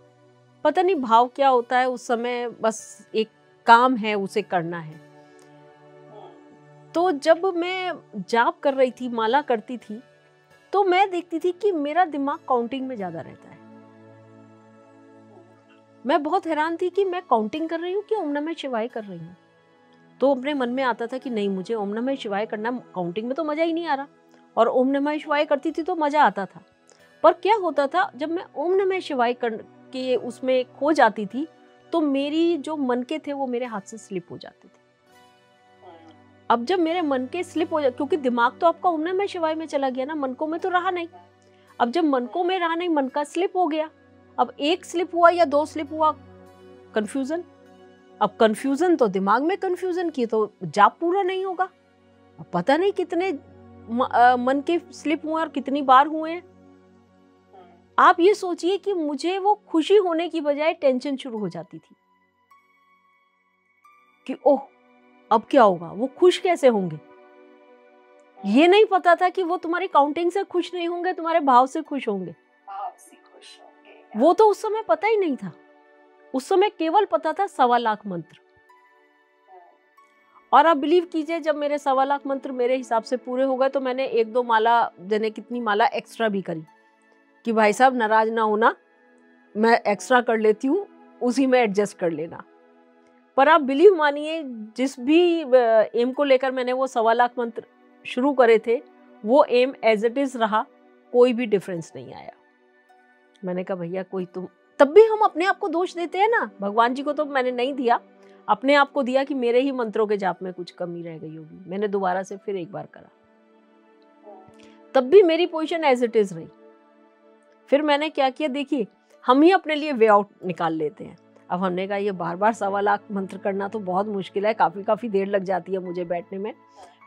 Speaker 3: पता नहीं भाव क्या होता है उस समय, बस एक काम है, उसे करना है। तो जब मैं जाप कर रही थी, माला करती थी, तो मैं देखती थी कि मेरा दिमाग काउंटिंग में ज्यादा रहता है। मैं बहुत हैरान थी कि मैं काउंटिंग कर रही हूँ कि ओम नमः शिवाय कर रही हूँ। तो अपने मन में आता था कि नहीं, मुझे ओम नमः शिवाय करना, काउंटिंग में तो मजा ही नहीं आ रहा। और ओम नमः शिवाय करती थी तो मजा आता था। पर क्या होता था, जब मैं ओम नमः शिवाय के उसमें खो जाती थी तो मेरी जो मन के थे वो मेरे हाथ से स्लिप हो जाते थे। अब जब मेरे मन के स्लिप हो जाते, क्योंकि दिमाग तो आपका ओम नमः शिवाय में चला गया ना, मन को में तो रहा नहीं। अब जब मन को में रहा नहीं, मन का स्लिप हो गया। अब 1 स्लिप हुआ या 2 स्लिप हुआ, कंफ्यूजन। अब कंफ्यूजन तो दिमाग में कंफ्यूजन की तो जाप पूरा नहीं होगा। अब पता नहीं कितने मन के स्लिप हुए और कितनी बार हुए हैं। आप ये सोचिए कि मुझे वो खुशी होने की बजाय टेंशन शुरू हो जाती थी कि ओह अब क्या होगा, वो खुश कैसे होंगे। ये नहीं पता था कि वो तुम्हारी काउंटिंग से खुश नहीं होंगे, तुम्हारे भाव से खुश होंगे। वो तो उस समय पता ही नहीं था। उस समय केवल पता था 1.25 लाख मंत्र। और आप बिलीव कीजिए, जब मेरे 1.25 लाख मंत्र मेरे हिसाब से पूरे हो गए तो मैंने 1-2 माला, जने कितनी माला एक्स्ट्रा भी करी कि भाई साहब नाराज ना होना, मैं एक्स्ट्रा कर लेती हूँ, उसी में एडजस्ट कर लेना। पर आप बिलीव मानिए, जिस भी एम को लेकर मैंने वो 1.25 लाख मंत्र शुरू करे थे, वो एम एज इट इज रहा, कोई भी डिफरेंस नहीं आया। मैंने कहा भैया कोई तुम, तब भी हम अपने आप को दोष देते हैं ना, भगवान जी को तो मैंने नहीं दिया, अपने आप को दिया कि मेरे ही मंत्रों के जाप में कुछ कमी रह गई होगी। मैंने दोबारा से फिर एक बार करा, तब भी मेरी पोजीशन एज इट इज रही। फिर मैंने क्या किया, देखिए हम ही अपने लिए वे आउट निकाल लेते हैं। अब हमने कहा ये बार बार 1.25 लाख मंत्र करना तो बहुत मुश्किल है, काफ़ी देर लग जाती है मुझे बैठने में।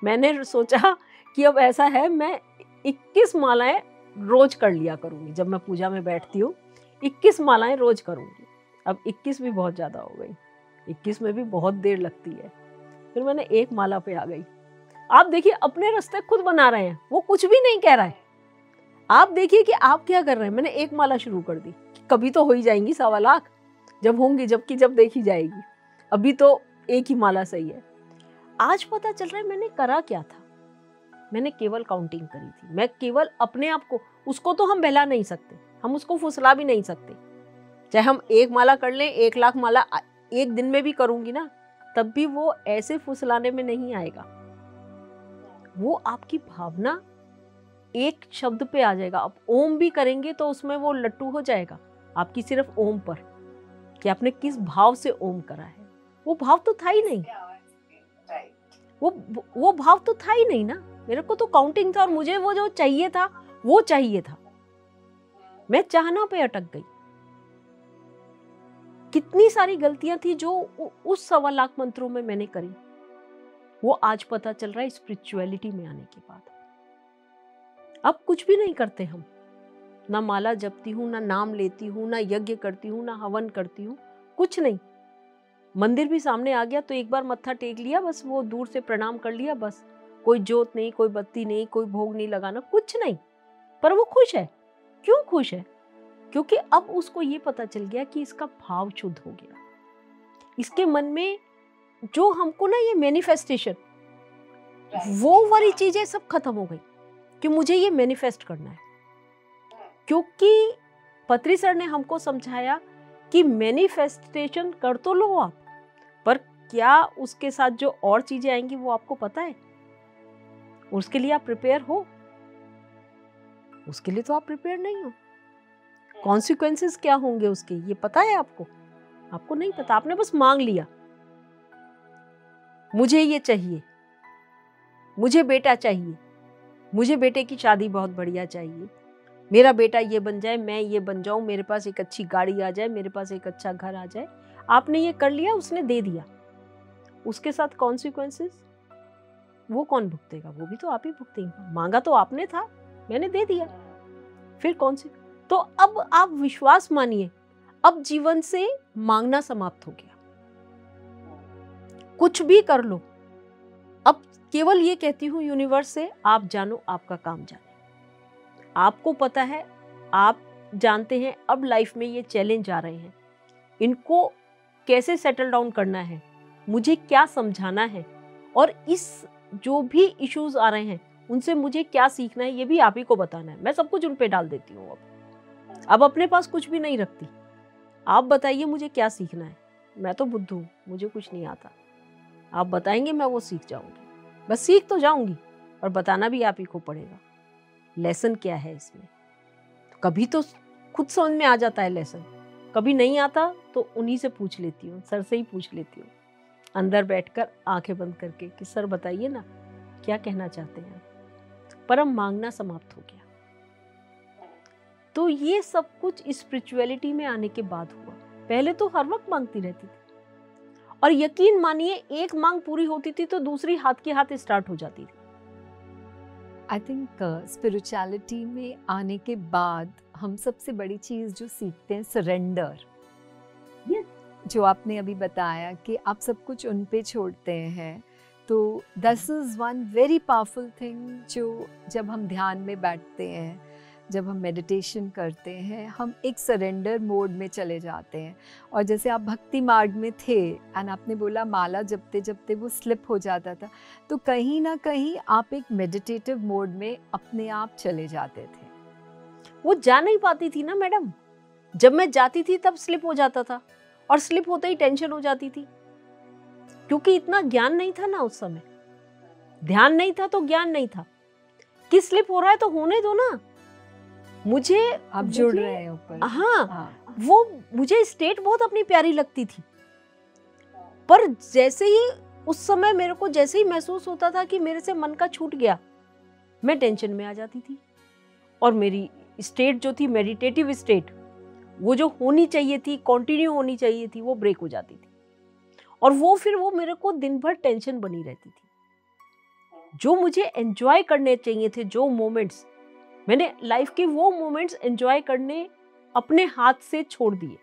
Speaker 3: मैंने सोचा कि अब ऐसा है, मैं 21 मालाएं रोज कर लिया करूँगी। जब मैं पूजा में बैठती हूँ 21 मालाएं रोज करूँगी। अब 21 भी बहुत ज़्यादा हो गई, 21 में भी बहुत देर लगती है। फिर मैंने 1 माला पे आ गई। आप देखिए अपने रास्ते खुद बना रहे हैं, वो कुछ भी नहीं कह रहा है। आप देखिए कि आप क्या कर रहे हैं। मैंने 1 माला शुरू कर दी, कभी तो हो ही जाएंगी 1.25 लाख, जब होंगी जब देखी जाएगी। अभी तो 1 ही माला सही है। आज पता चल रहा है मैंने करा क्या था। मैंने केवल काउंटिंग करी थी। मैं केवल अपने आप को, उसको तो हम बहला नहीं सकते, हम उसको फुसला भी नहीं सकते। चाहे हम 1 माला कर लें, 1 लाख माला एक दिन में भी करूंगी ना, तब भी वो ऐसे फुसलाने में नहीं आएगा। वो आपकी भावना एक शब्द पे आ जाएगा। आप ओम भी करेंगे तो उसमें वो लट्टू हो जाएगा आपकी सिर्फ ओम पर, कि आपने किस भाव से ओम करा है। वो भाव तो था ही नहीं, वो भाव तो था ही नहीं ना। मेरे को तो काउंटिंग था और मुझे वो जो चाहिए था वो चाहिए था। मैं चाहना पे अटक गई। कितनी सारी गलतियां थी जो उस 1.25 लाख मंत्रों में मैंने करी, वो आज पता चल रहा है स्पिरिचुअलिटी में आने के बाद। अब कुछ भी नहीं करते हम, ना माला जपती हूँ, ना नाम लेती हूँ, ना यज्ञ करती हूँ, ना हवन करती हूँ, कुछ नहीं। मंदिर भी सामने आ गया तो एक बार मत्था टेक लिया, बस वो दूर से प्रणाम कर लिया, बस। कोई जोत नहीं, कोई बत्ती नहीं, कोई भोग नहीं लगाना, कुछ नहीं। पर वो खुश है। क्यों खुश है? क्योंकि अब उसको ये पता चल गया कि इसका भाव शुद्ध हो गया। इसके मन में जो हमको ना ये मैनिफेस्टेशन, वो वाली चीजें सब खत्म हो गई कि मुझे ये मैनिफेस्ट करना है। क्योंकि पत्री सर ने हमको समझाया कि मैनिफेस्टेशन कर तो लो आप, पर क्या उसके साथ जो और चीजें आएंगी वो आपको पता है? उसके लिए आप प्रिपेयर हो? उसके लिए तो आप प्रिपेयर नहीं हो। कॉन्सिक्वेंसेस क्या होंगे उसके, ये पता है आपको? आपको नहीं पता। आपने बस मांग लिया, मुझे ये चाहिए, मुझे बेटा चाहिए, मुझे बेटे की शादी बहुत बढ़िया चाहिए, मेरा बेटा ये बन जाए, मैं ये बन जाऊं, मेरे पास एक अच्छी गाड़ी आ जाए, मेरे पास एक अच्छा घर आ जाए, आपने ये कर लिया, उसने दे दिया, उसके साथ कॉन्सिक्वेंसेस वो कौन भुगतेगा? वो भी तो आप ही भुगतेंगे। मांगा तो आपने था, मैंने दे दिया, फिर कौन सी? तो अब आप विश्वास मानिए, अब जीवन से मांगना समाप्त हो गया। कुछ भी कर लो, अब केवल ये कहती हूँ यूनिवर्स से, आप जानो, आपका काम जाने। आपको पता है, आप जानते हैं अब लाइफ में ये चैलेंज आ रहे हैं, इनको कैसे सेटल डाउन करना है, मुझे क्या समझाना है, और इस जो भी इश्यूज आ रहे हैं उनसे मुझे क्या सीखना है, ये भी आप ही को बताना है। मैं सब कुछ उन पे डाल देती हूँ। अब अपने पास कुछ भी नहीं रखती। आप बताइए मुझे क्या सीखना है। मैं तो बुद्धू हूँ, मुझे कुछ नहीं आता। आप बताएंगे, मैं वो सीख जाऊंगी। बस सीख तो जाऊंगी और बताना भी आप ही को पड़ेगा। लेसन क्या है इसमें? कभी तो खुद समझ में आ जाता है लेसन, कभी नहीं आता तो उन्हीं से पूछ लेती हूँ, सर से ही पूछ लेती हूँ, अंदर बैठकर आंखें बंद करके कि सर बताइए ना, क्या कहना चाहते हैं। पर अब मांगना समाप्त हो गया। तो ये सब कुछ स्पिरिचुअलिटी में आने के बाद हुआ। पहले तो हर वक्त मांगती रहती थी, और यकीन मानिए एक मांग पूरी होती थी तो दूसरी हाथ के हाथ स्टार्ट हो जाती थी।
Speaker 1: आई थिंक स्पिरिचुअलिटी में आने के बाद हम सबसे बड़ी चीज़ जो सीखते हैं, सरेंडर। जो आपने अभी बताया कि आप सब कुछ उन पे छोड़ते हैं, तो this is one very powerful thing. जो जब हम ध्यान में बैठते हैं, जब हम मेडिटेशन करते हैं, हम एक सरेंडर मोड में चले जाते हैं। और जैसे आप भक्ति मार्ग में थे एंड आपने बोला माला जपते जपते वो स्लिप हो जाता था, तो कहीं ना कहीं आप एक मेडिटेटिव मोड में अपने आप चले जाते थे।
Speaker 3: वो जा नहीं पाती थी ना मैडम। जब मैं जाती थी तब स्लिप हो जाता था, और स्लिप होते ही टेंशन हो जाती थी, क्योंकि इतना ज्ञान नहीं था ना उस समय। ध्यान नहीं था तो ज्ञान नहीं था कि स्लिप हो रहा है तो होने दो ना। मुझे
Speaker 1: आप जुड़ रहे हैं ऊपर।
Speaker 3: हाँ, वो मुझे स्टेट बहुत अपनी प्यारी लगती थी, पर जैसे ही उस समय मेरे को जैसे ही महसूस होता था कि मेरे से मन का छूट गया, मैं टेंशन में आ जाती थी, और मेरी स्टेट जो थी, मेडिटेटिव स्टेट, वो जो होनी चाहिए थी, कंटिन्यू होनी चाहिए थी, वो ब्रेक हो जाती थी। और वो फिर वो मेरे को दिन भर टेंशन बनी रहती थी। जो मुझे एंजॉय करने चाहिए थे, जो मोमेंट्स, मैंने लाइफ के वो मोमेंट्स एंजॉय करने अपने हाथ से छोड़ दिए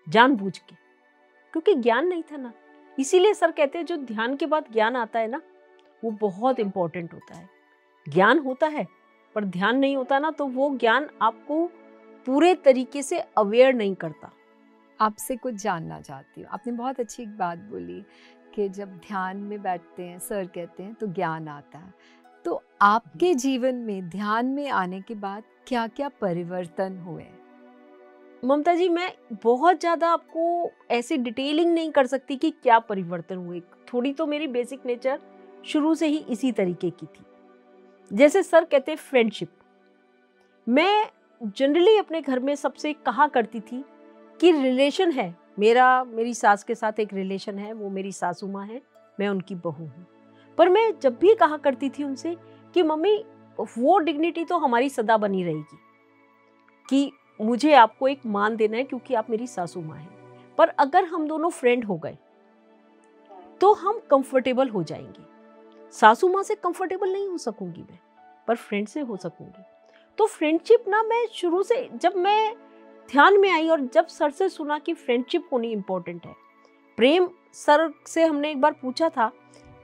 Speaker 3: जानबूझ के, क्योंकि ज्ञान नहीं था ना। इसीलिए सर कहते हैं जो ध्यान के बाद ज्ञान आता है ना, वो बहुत इंपॉर्टेंट होता है। ज्ञान होता है पर ध्यान नहीं होता ना, तो वो ज्ञान आपको पूरे तरीके से अवेयर नहीं करता।
Speaker 1: आपसे कुछ जानना चाहती हूँ। आपने बहुत अच्छी एक बात बोली कि जब ध्यान में बैठते हैं, सर कहते हैं, तो ज्ञान आता है। तो आपके जीवन में ध्यान में आने के बाद क्या क्या परिवर्तन हुए?
Speaker 3: ममता जी, मैं बहुत ज़्यादा आपको ऐसे डिटेलिंग नहीं कर सकती कि क्या परिवर्तन हुए। थोड़ी तो मेरी बेसिक नेचर शुरू से ही इसी तरीके की थी। जैसे सर कहते हैं फ्रेंडशिप, मैं जनरली अपने घर में सबसे कहा करती थी कि रिलेशन है मेरा, मेरी सास के साथ एक रिलेशन है, वो मेरी सासू माँ है, मैं उनकी बहू हूँ। पर मैं जब भी कहा करती थी उनसे कि मम्मी वो डिग्निटी तो हमारी सदा बनी रहेगी, कि मुझे आपको एक मान देना है क्योंकि आप मेरी सासू माँ हैं, पर अगर हम दोनों फ्रेंड हो गए तो हम कंफर्टेबल हो जाएंगे। सासू माँ से कंफर्टेबल नहीं हो सकूंगी मैं, पर फ्रेंड से हो सकूंगी। तो फ्रेंडशिप ना, मैं शुरू से जब मैं ध्यान में आई और जब सर से सुना कि फ्रेंडशिप होनी इंपॉर्टेंट है, प्रेम, सर से हमने एक बार पूछा था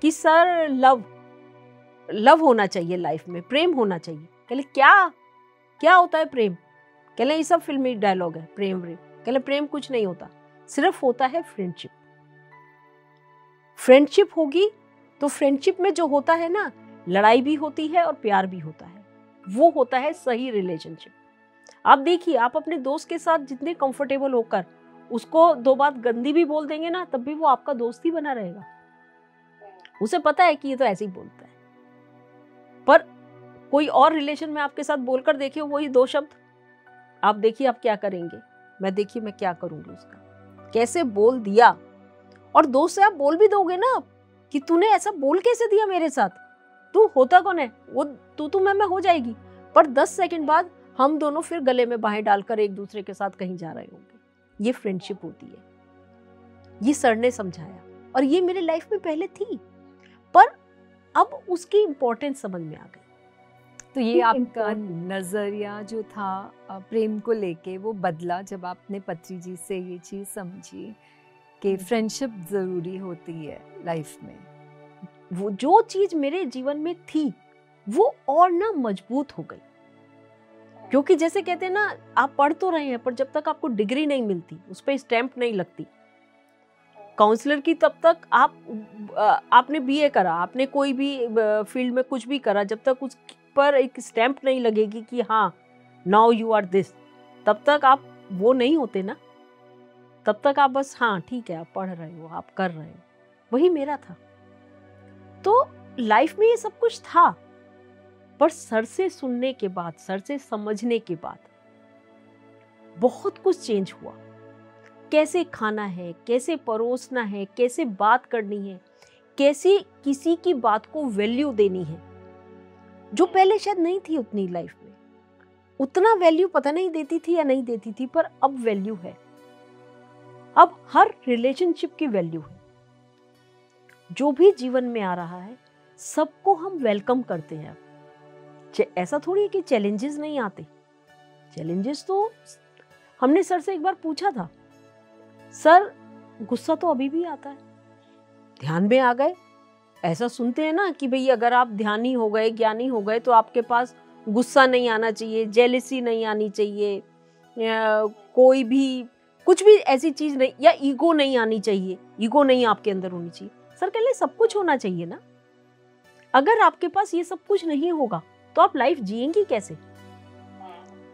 Speaker 3: कि सर लव होना चाहिए लाइफ में, प्रेम होना चाहिए। कहले क्या होता है प्रेम? कहले ये सब फिल्मी डायलॉग है, प्रेम। कहले प्रेम कुछ नहीं होता, सिर्फ होता है फ्रेंडशिप। फ्रेंडशिप होगी तो फ्रेंडशिप में जो होता है ना, लड़ाई भी होती है और प्यार भी होता है, वो होता है सही रिलेशनशिप। आप देखिए, आप अपने दोस्त के साथ जितने कंफर्टेबल होकर उसको दो बात गंदी भी बोल देंगे ना, तब भी वो आपका दोस्त ही बना रहेगा। उसे पता है कि ये तो ऐसे ही बोलता है। पर कोई और रिलेशन में आपके साथ बोलकर देखिए वही दो शब्द, आप देखिए आप क्या करेंगे। मैं क्या करूंगी उसका, कैसे बोल दिया। और दोस्त से आप बोल भी दोगे ना कि तूने ऐसा बोल कैसे दिया मेरे साथ, तू होता कौन है, वो तू मैं हो जाएगी। पर 10 सेकंड बाद हम दोनों फिर गले में बाहें डालकर एक दूसरे के साथ कहीं जा रहे होंगे। ये फ्रेंडशिप होती है। ये सर ने समझाया, और ये मेरे लाइफ में पहले थी, पर अब उसकी इम्पोर्टेंस समझ में आ गई।
Speaker 1: तो ये आपका नजरिया जो था प्रेम को लेके वो बदला जब आपने पत्री जी से ये चीज समझी कि फ्रेंडशिप जरूरी होती है लाइफ में।
Speaker 3: वो जो चीज मेरे जीवन में थी वो और ना मजबूत हो गई, क्योंकि जैसे कहते हैं ना, आप पढ़ तो रहे हैं पर जब तक आपको डिग्री नहीं मिलती, उस पर स्टैंप नहीं लगती काउंसलर की, तब तक आपने बीए करा, आपने कोई भी फील्ड में कुछ भी करा, जब तक उस पर एक स्टैंप नहीं लगेगी कि हाँ नाउ यू आर दिस, तब तक आप वो नहीं होते ना। तब तक आप बस हाँ ठीक है, आप पढ़ रहे हो, आप कर रहे हो। वही मेरा था। तो लाइफ में ये सब कुछ था, पर सर से सुनने के बाद, सर से समझने के बाद बहुत कुछ चेंज हुआ। कैसे खाना है, कैसे परोसना है, कैसे बात करनी है, कैसे किसी की बात को वैल्यू देनी है, जो पहले शायद नहीं थी उतनी लाइफ में। उतना वैल्यू पता नहीं देती थी या नहीं देती थी, पर अब वैल्यू है। अब हर रिलेशनशिप की वैल्यू है। जो भी जीवन में आ रहा है सबको हम वेलकम करते हैं। ऐसा थोड़ी है कि चैलेंजेस नहीं आते। चैलेंजेस तो हमने सर से एक बार पूछा था, सर गुस्सा तो अभी भी आता है, ध्यान में आ गए। ऐसा सुनते हैं ना कि भाई अगर आप ध्यानी हो गए, ज्ञानी हो गए, तो आपके पास गुस्सा नहीं आना चाहिए, जेलिसी नहीं आनी चाहिए, कोई भी कुछ भी ऐसी चीज नहीं, या ईगो नहीं आनी चाहिए, ईगो नहीं आपके अंदर होनी चाहिए। सर कह ले सब कुछ होना चाहिए ना। अगर आपके पास ये सब कुछ नहीं होगा तो आप लाइफ जिएंगी कैसे?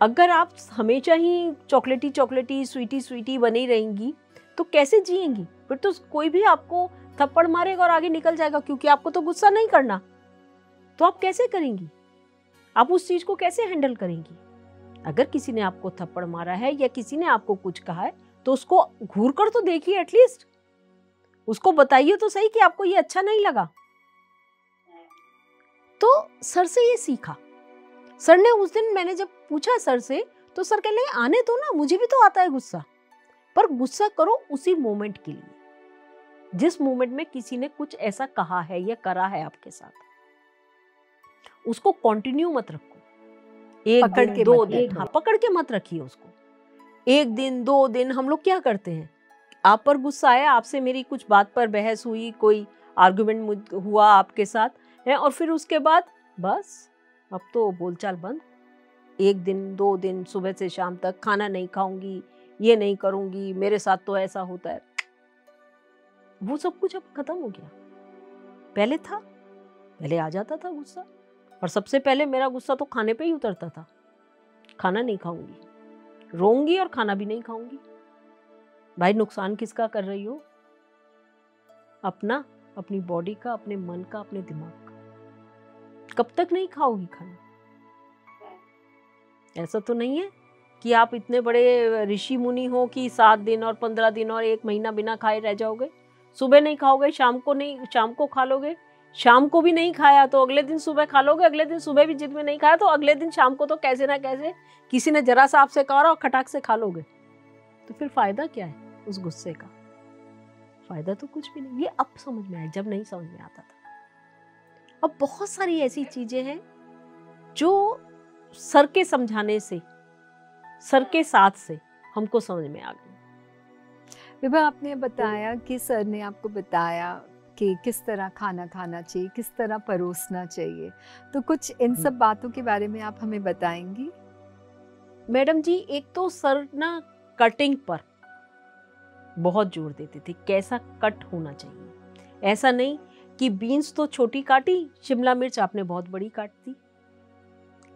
Speaker 3: अगर आप हमेशा ही चॉकलेटी चॉकलेटी, स्वीटी स्वीटी बनी रहेंगी तो कैसे जिएंगी? फिर तो कोई भी आपको थप्पड़ मारेगा और आगे निकल जाएगा, क्योंकि आपको तो गुस्सा नहीं करना। तो आप कैसे करेंगी? आप उस चीज को कैसे हैंडल करेंगी? अगर किसी ने आपको थप्पड़ मारा है या किसी ने आपको कुछ कहा है तो उसको घूर कर तो देखिए, एटलीस्ट उसको बताइए तो सही कि आपको ये अच्छा नहीं लगा। तो सर से ये सीखा। सर ने उस दिन, मैंने जब पूछा सर से, तो सर कह रहे आने दो ना, मुझे भी तो आता है गुस्सा, पर गुस्सा करो उसी मोमेंट के लिए, जिस मोमेंट में किसी ने कुछ ऐसा कहा है या करा है आपके साथ। उसको कंटिन्यू मत रखो, एक दिन दो दिन, हाँ पकड़ के मत रखिए उसको। एक दिन दो दिन हम लोग क्या करते हैं, आप पर गुस्सा आया, आपसे मेरी कुछ बात पर बहस हुई, कोई आर्गुमेंट हुआ आपके साथ है, और फिर उसके बाद बस अब तो बोलचाल बंद। एक दिन दो दिन, सुबह से शाम तक खाना नहीं खाऊंगी, ये नहीं करूंगी, मेरे साथ तो ऐसा होता है। वो सब कुछ अब खत्म हो गया। पहले था, पहले आ जाता था गुस्सा, और सबसे पहले मेरा गुस्सा तो खाने पे ही उतरता था। खाना नहीं खाऊंगी, रोऊंगी और खाना भी नहीं खाऊंगी। भाई नुकसान किसका कर रही हो? अपना, अपनी बॉडी का, अपने मन का, अपने दिमाग का। कब तक नहीं खाओगी खाना? ऐसा तो नहीं है कि आप इतने बड़े ऋषि मुनि हो कि 7 दिन और 15 दिन और 1 महीना बिना खाए रह जाओगे। सुबह नहीं खाओगे, शाम को नहीं, शाम को खा लोगे, शाम को भी नहीं खाया तो अगले दिन सुबह खा लोगे, अगले दिन सुबह भी जिद में नहीं खाया तो अगले दिन शाम को तो कैसे ना कैसे किसी ने जरा सा आपसे कहा और खटाक से खा लोगे। तो फिर फायदा क्या है उस गुस्से का? फायदा तो कुछ भी नहीं। ये अब समझ में आया, जब नहीं समझ में आता था। अब बहुत सारी ऐसी चीजें हैं जो सर के समझाने से, सर के साथ से हमको समझ में आ गई।
Speaker 1: विभा, आपने बताया कि सर ने आपको बताया कि किस तरह खाना खाना चाहिए, किस तरह परोसना चाहिए, तो कुछ इन सब बातों के बारे में आप हमें बताएंगी?
Speaker 3: मैडम जी, एक तो सर ना कटिंग पर बहुत जोर देते थे, कैसा कट होना चाहिए। ऐसा नहीं कि बीन्स तो छोटी काटी, शिमला मिर्च आपने बहुत बड़ी काट दी,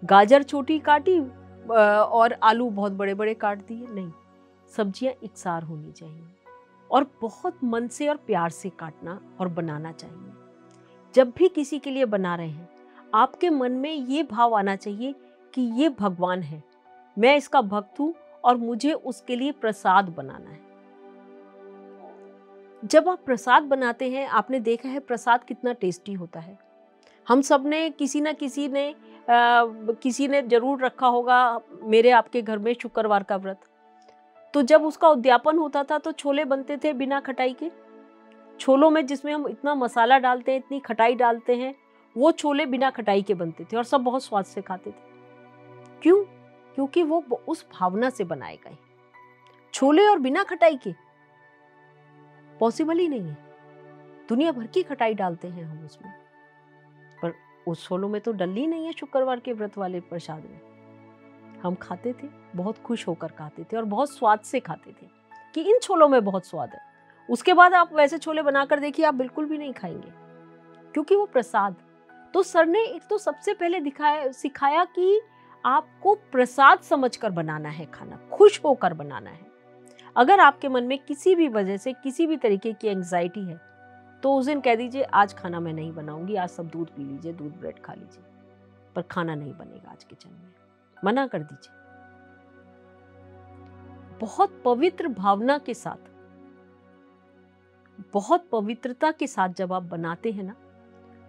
Speaker 3: गाजर छोटी काटी और आलू बहुत बड़े बड़े काट दिए। नहीं, सब्जियां एकसार होनी चाहिए और बहुत मन से और प्यार से काटना और बनाना चाहिए। जब भी किसी के लिए बना रहे हैं, आपके मन में ये भाव आना चाहिए कि ये भगवान है, मैं इसका भक्त हूं और मुझे उसके लिए प्रसाद बनाना है। जब आप प्रसाद बनाते हैं, आपने देखा है प्रसाद कितना टेस्टी होता है। हम सब ने, किसी ना किसी ने जरूर रखा होगा, मेरे आपके घर में शुक्रवार का व्रत, तो जब उसका उद्यापन होता था तो छोले बनते थे बिना खटाई के। छोलों में जिसमें हम इतना मसाला डालते हैं, इतनी खटाई डालते हैं, वो छोले बिना खटाई के बनते थे और सब बहुत स्वाद से खाते थे। क्यों? क्योंकि वो उस भावना से बनाए गए। छोले और बिना खटाई के पॉसिबल ही नहीं है। दुनिया भर की खटाई डालते हैं हम उसमें, पर उस छोलों में तो डली नहीं है। शुक्रवार के व्रत वाले प्रसाद में हम खाते थे, बहुत खुश होकर खाते थे और बहुत स्वाद से खाते थे कि इन छोलों में बहुत स्वाद है। उसके बाद आप वैसे छोले बनाकर देखिए, आप बिल्कुल भी नहीं खाएंगे, क्योंकि वो प्रसाद। तो सर ने एक तो सबसे पहले सिखाया कि आपको प्रसाद समझकर बनाना है खाना, खुश होकर बनाना है। अगर आपके मन में किसी भी वजह से किसी भी तरीके की एंग्जाइटी है तो उस दिन कह दीजिए आज खाना मैं नहीं बनाऊंगी, आज सब दूध पी लीजिए, दूध ब्रेड खा लीजिए, पर खाना नहीं बनेगा आज किचन में, मना कर दीजिए। बहुत पवित्र भावना के साथ, बहुत पवित्रता के साथ जब आप बनाते हैं ना,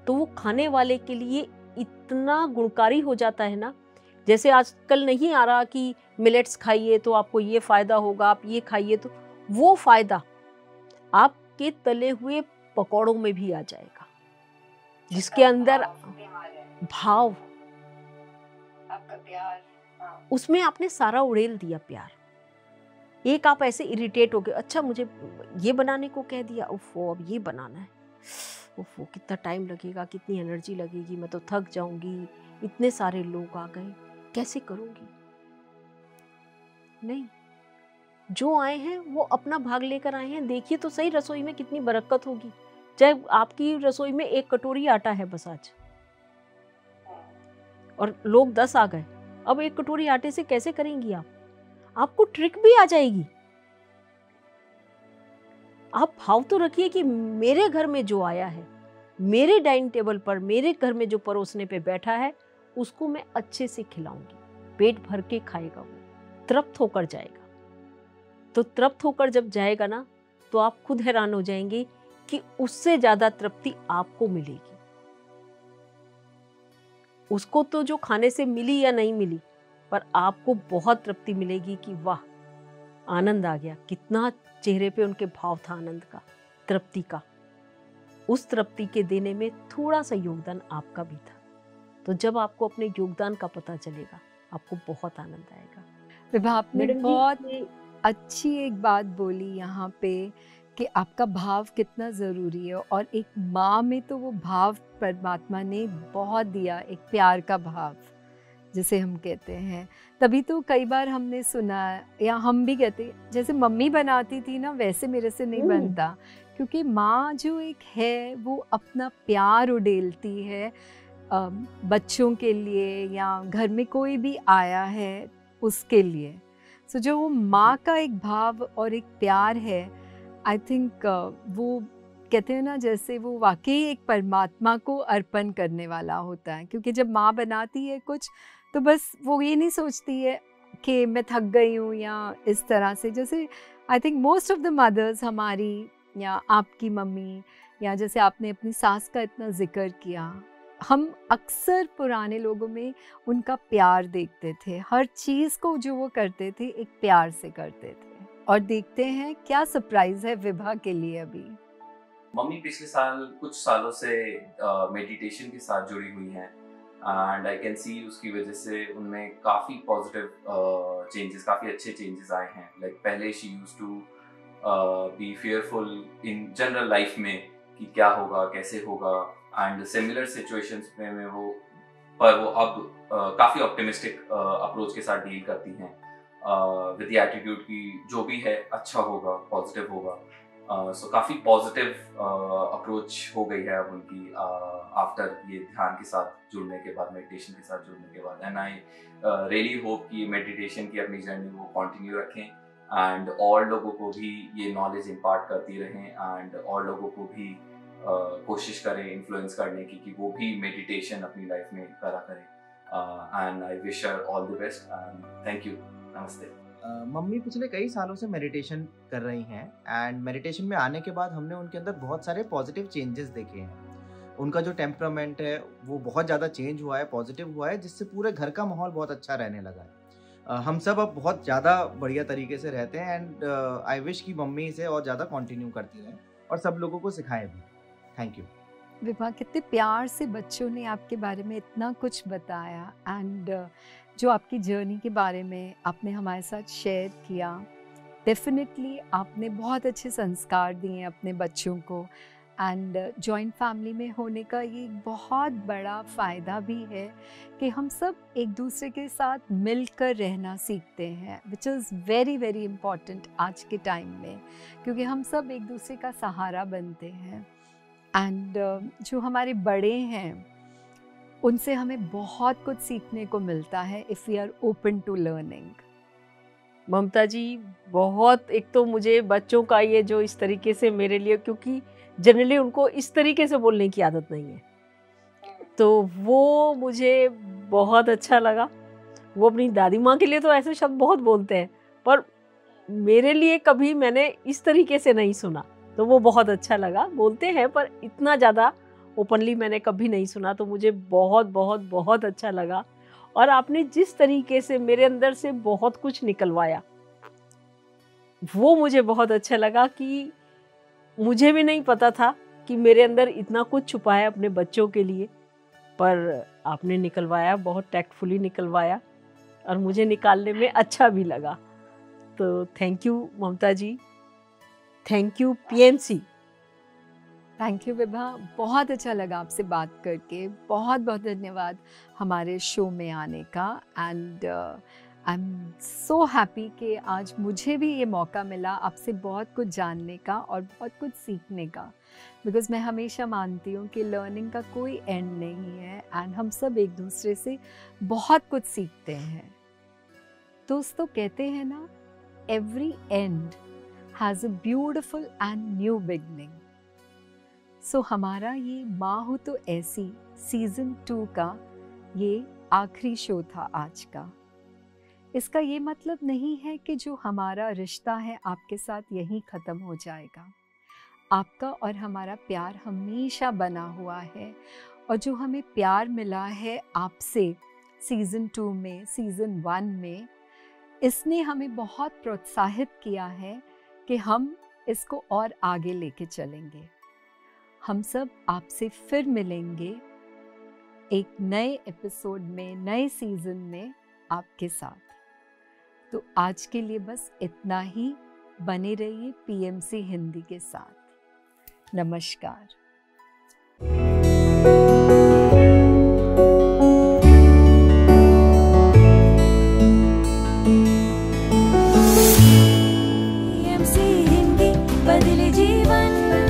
Speaker 3: तो वो खाने वाले के लिए इतना गुणकारी हो जाता है ना। जैसे आजकल नहीं आ रहा कि मिलेट्स खाइए तो आपको ये फायदा होगा, आप ये खाइए, तो वो फायदा आपके तले हुए पकौड़ों में भी आ जाएगा, जिसके अंदर भाव, आपका प्यार, उसमें आपने सारा उड़ेल दिया प्यार। एक आप ऐसे इरिटेट हो गए, अच्छा मुझे ये बनाने को कह दिया, उफ़ो अब ये बनाना है, उफ़ो कितना टाइम लगेगा, कितनी एनर्जी लगेगी, मैं तो थक जाऊंगी, इतने सारे लोग आ गए, कैसे करूंगी। नहीं, जो आए हैं वो अपना भाग लेकर आए हैं। देखिए तो सही रसोई में कितनी बरकत होगी। चाहे आपकी रसोई में 1 कटोरी आटा है बस आज, और लोग 10 आ गए, अब 1 कटोरी आटे से कैसे करेंगी आप? आपको ट्रिक भी आ जाएगी। आप भाव तो रखिए कि मेरे घर में जो आया है, मेरे डाइनिंग टेबल पर, मेरे घर में जो परोसने पे बैठा है, उसको मैं अच्छे से खिलाऊंगी, पेट भर के खाएगा, वो तृप्त होकर जाएगा। तो तृप्त होकर जब जाएगा ना, तो आप खुद हैरान हो जाएंगे कि उससे ज्यादा तृप्ति आपको मिलेगी। उसको तो जो खाने से मिली या नहीं मिली, पर आपको बहुत तृप्ति मिलेगी कि वाह, आनंद आ गया। कितना चेहरे पे उनके भाव था आनंद का, तृप्ति का। उस तृप्ति के देने में थोड़ा सा योगदान आपका भी था। तो जब आपको अपने योगदान का पता चलेगा, आपको बहुत आनंद आएगा।
Speaker 1: विभा, आपने बहुत अच्छी एक बात बोली यहाँ पे कि आपका भाव कितना ज़रूरी है, और एक माँ में तो वो भाव परमात्मा ने बहुत दिया, एक प्यार का भाव जिसे हम कहते हैं। तभी तो कई बार हमने सुना, या हम भी कहते, जैसे मम्मी बनाती थी ना वैसे मेरे से नहीं बनता, क्योंकि माँ जो एक है वो अपना प्यार उड़ेलती है बच्चों के लिए, या घर में कोई भी आया है उसके लिए। सो जो वो माँ का एक भाव और एक प्यार है, आई थिंक वो कहते हैं ना, जैसे वो वाकई एक परमात्मा को अर्पण करने वाला होता है। क्योंकि जब माँ बनाती है कुछ, तो बस वो ये नहीं सोचती है कि मैं थक गई हूँ या इस तरह से। जैसे I think most of the mothers हमारी, या आपकी मम्मी, या जैसे आपने अपनी सास का इतना जिक्र किया, हम अक्सर पुराने लोगों में उनका प्यार देखते थे। हर चीज़ को जो वो करते थे एक प्यार से करते थे। और देखते हैं क्या सरप्राइज है विभा के लिए अभी।
Speaker 4: मम्मी पिछले साल कुछ सालों से मेडिटेशन के साथ जुड़ी हुई हैं, एंड आई कैन सी उसकी वजह से उनमें काफ़ी पॉजिटिव चेंजेस, काफ़ी अच्छे चेंजेस आए हैं। लाइक पहले she used to be fearful in general life में कि क्या होगा, कैसे होगा, एंड सिमिलर सिचुएशंस में वो अब काफ़ी ऑप्टिमिस्टिक अप्रोच के साथ डील करती हैं, विद द एटीट्यूड की जो भी है अच्छा होगा, पॉजिटिव होगा। सो काफ़ी पॉजिटिव अप्रोच हो गई है अब उनकी आफ्टर ये ध्यान के साथ जुड़ने के बाद, मेडिटेशन के साथ जुड़ने के बाद। एंड आई रियली होप कि मेडिटेशन की अपनी जर्नी वो कंटिन्यू रखें, एंड और लोगों को भी ये नॉलेज इम्पार्ट करती रहें, एंड और लोगों को भी कोशिश करें इन्फ्लुएंस करने की कि वो भी मेडिटेशन अपनी लाइफ में करा करें। And I wish her all the best and thank you. नमस्ते।
Speaker 5: मम्मी पिछले कई सालों से मेडिटेशन कर रही हैं, एंड मेडिटेशन में आने के बाद हमने उनके अंदर बहुत सारे पॉजिटिव चेंजेस देखे हैं। उनका जो टेम्परामेंट है वो बहुत ज़्यादा चेंज हुआ है, पॉजिटिव हुआ है, जिससे पूरे घर का माहौल बहुत अच्छा रहने लगा है। हम सब अब बहुत ज़्यादा बढ़िया तरीके से रहते हैं एंड आई विश कि मम्मी इसे और ज़्यादा कंटिन्यू करती हैं और सब लोगों को सिखाएं भी। Thank you.
Speaker 1: विभा, कितने प्यार से बच्चों ने आपके बारे में इतना कुछ बताया एंड जो आपकी जर्नी के बारे में आपने हमारे साथ शेयर किया। डेफिनेटली आपने बहुत अच्छे संस्कार दिए अपने बच्चों को एंड जॉइंट फैमिली में होने का ये एक बहुत बड़ा फ़ायदा भी है कि हम सब एक दूसरे के साथ मिलकर रहना सीखते हैं, which is very very important आज के टाइम में, क्योंकि हम सब एक दूसरे का सहारा बनते हैं। एंड जो हमारे बड़े हैं उनसे हमें बहुत कुछ सीखने को मिलता है if we are open to learning.
Speaker 3: Mamta ji, बहुत, एक तो मुझे बच्चों का ये जो इस तरीके से मेरे लिए, क्योंकि जनरली उनको इस तरीके से बोलने की आदत नहीं है, तो वो मुझे बहुत अच्छा लगा। वो अपनी दादी माँ के लिए तो ऐसे शब्द बहुत बोलते हैं, पर मेरे लिए कभी मैंने इस तरीके से नहीं सुना, तो वो बहुत अच्छा लगा। बोलते हैं पर इतना ज़्यादा ओपनली मैंने कभी नहीं सुना, तो मुझे बहुत बहुत बहुत अच्छा लगा। और आपने जिस तरीके से मेरे अंदर से बहुत कुछ निकलवाया, वो मुझे बहुत अच्छा लगा कि मुझे भी नहीं पता था कि मेरे अंदर इतना कुछ छुपा है अपने बच्चों के लिए, पर आपने निकलवाया, बहुत टैक्टफुली निकलवाया और मुझे निकालने में अच्छा भी लगा। तो thank you Mamta ji, thank you PNC।
Speaker 1: Thank you Vibha, बहुत अच्छा लगा आपसे बात करके। बहुत बहुत धन्यवाद हमारे शो में आने का and I am so happy कि आज मुझे भी ये मौका मिला आपसे बहुत कुछ जानने का और बहुत कुछ सीखने का, बिकॉज़ मैं हमेशा मानती हूँ कि लर्निंग का कोई एंड नहीं है एंड हम सब एक दूसरे से बहुत कुछ सीखते हैं। दोस्तों, कहते हैं ना, every end has a beautiful and new beginning. So हमारा ये माँ हो तो ऐसी सीज़न 2 का ये आखिरी शो था आज का। इसका ये मतलब नहीं है कि जो हमारा रिश्ता है आपके साथ यहीं ख़त्म हो जाएगा। आपका और हमारा प्यार हमेशा बना हुआ है और जो हमें प्यार मिला है आपसे सीज़न 2 में, सीज़न 1 में, इसने हमें बहुत प्रोत्साहित किया है कि हम इसको और आगे लेके चलेंगे। हम सब आपसे फिर मिलेंगे एक नए एपिसोड में, नए सीज़न में आपके साथ। तो आज के लिए बस इतना ही। बने रहिए PMC हिंदी के साथ। नमस्कार।
Speaker 2: PMC हिंदी बदले जीवन।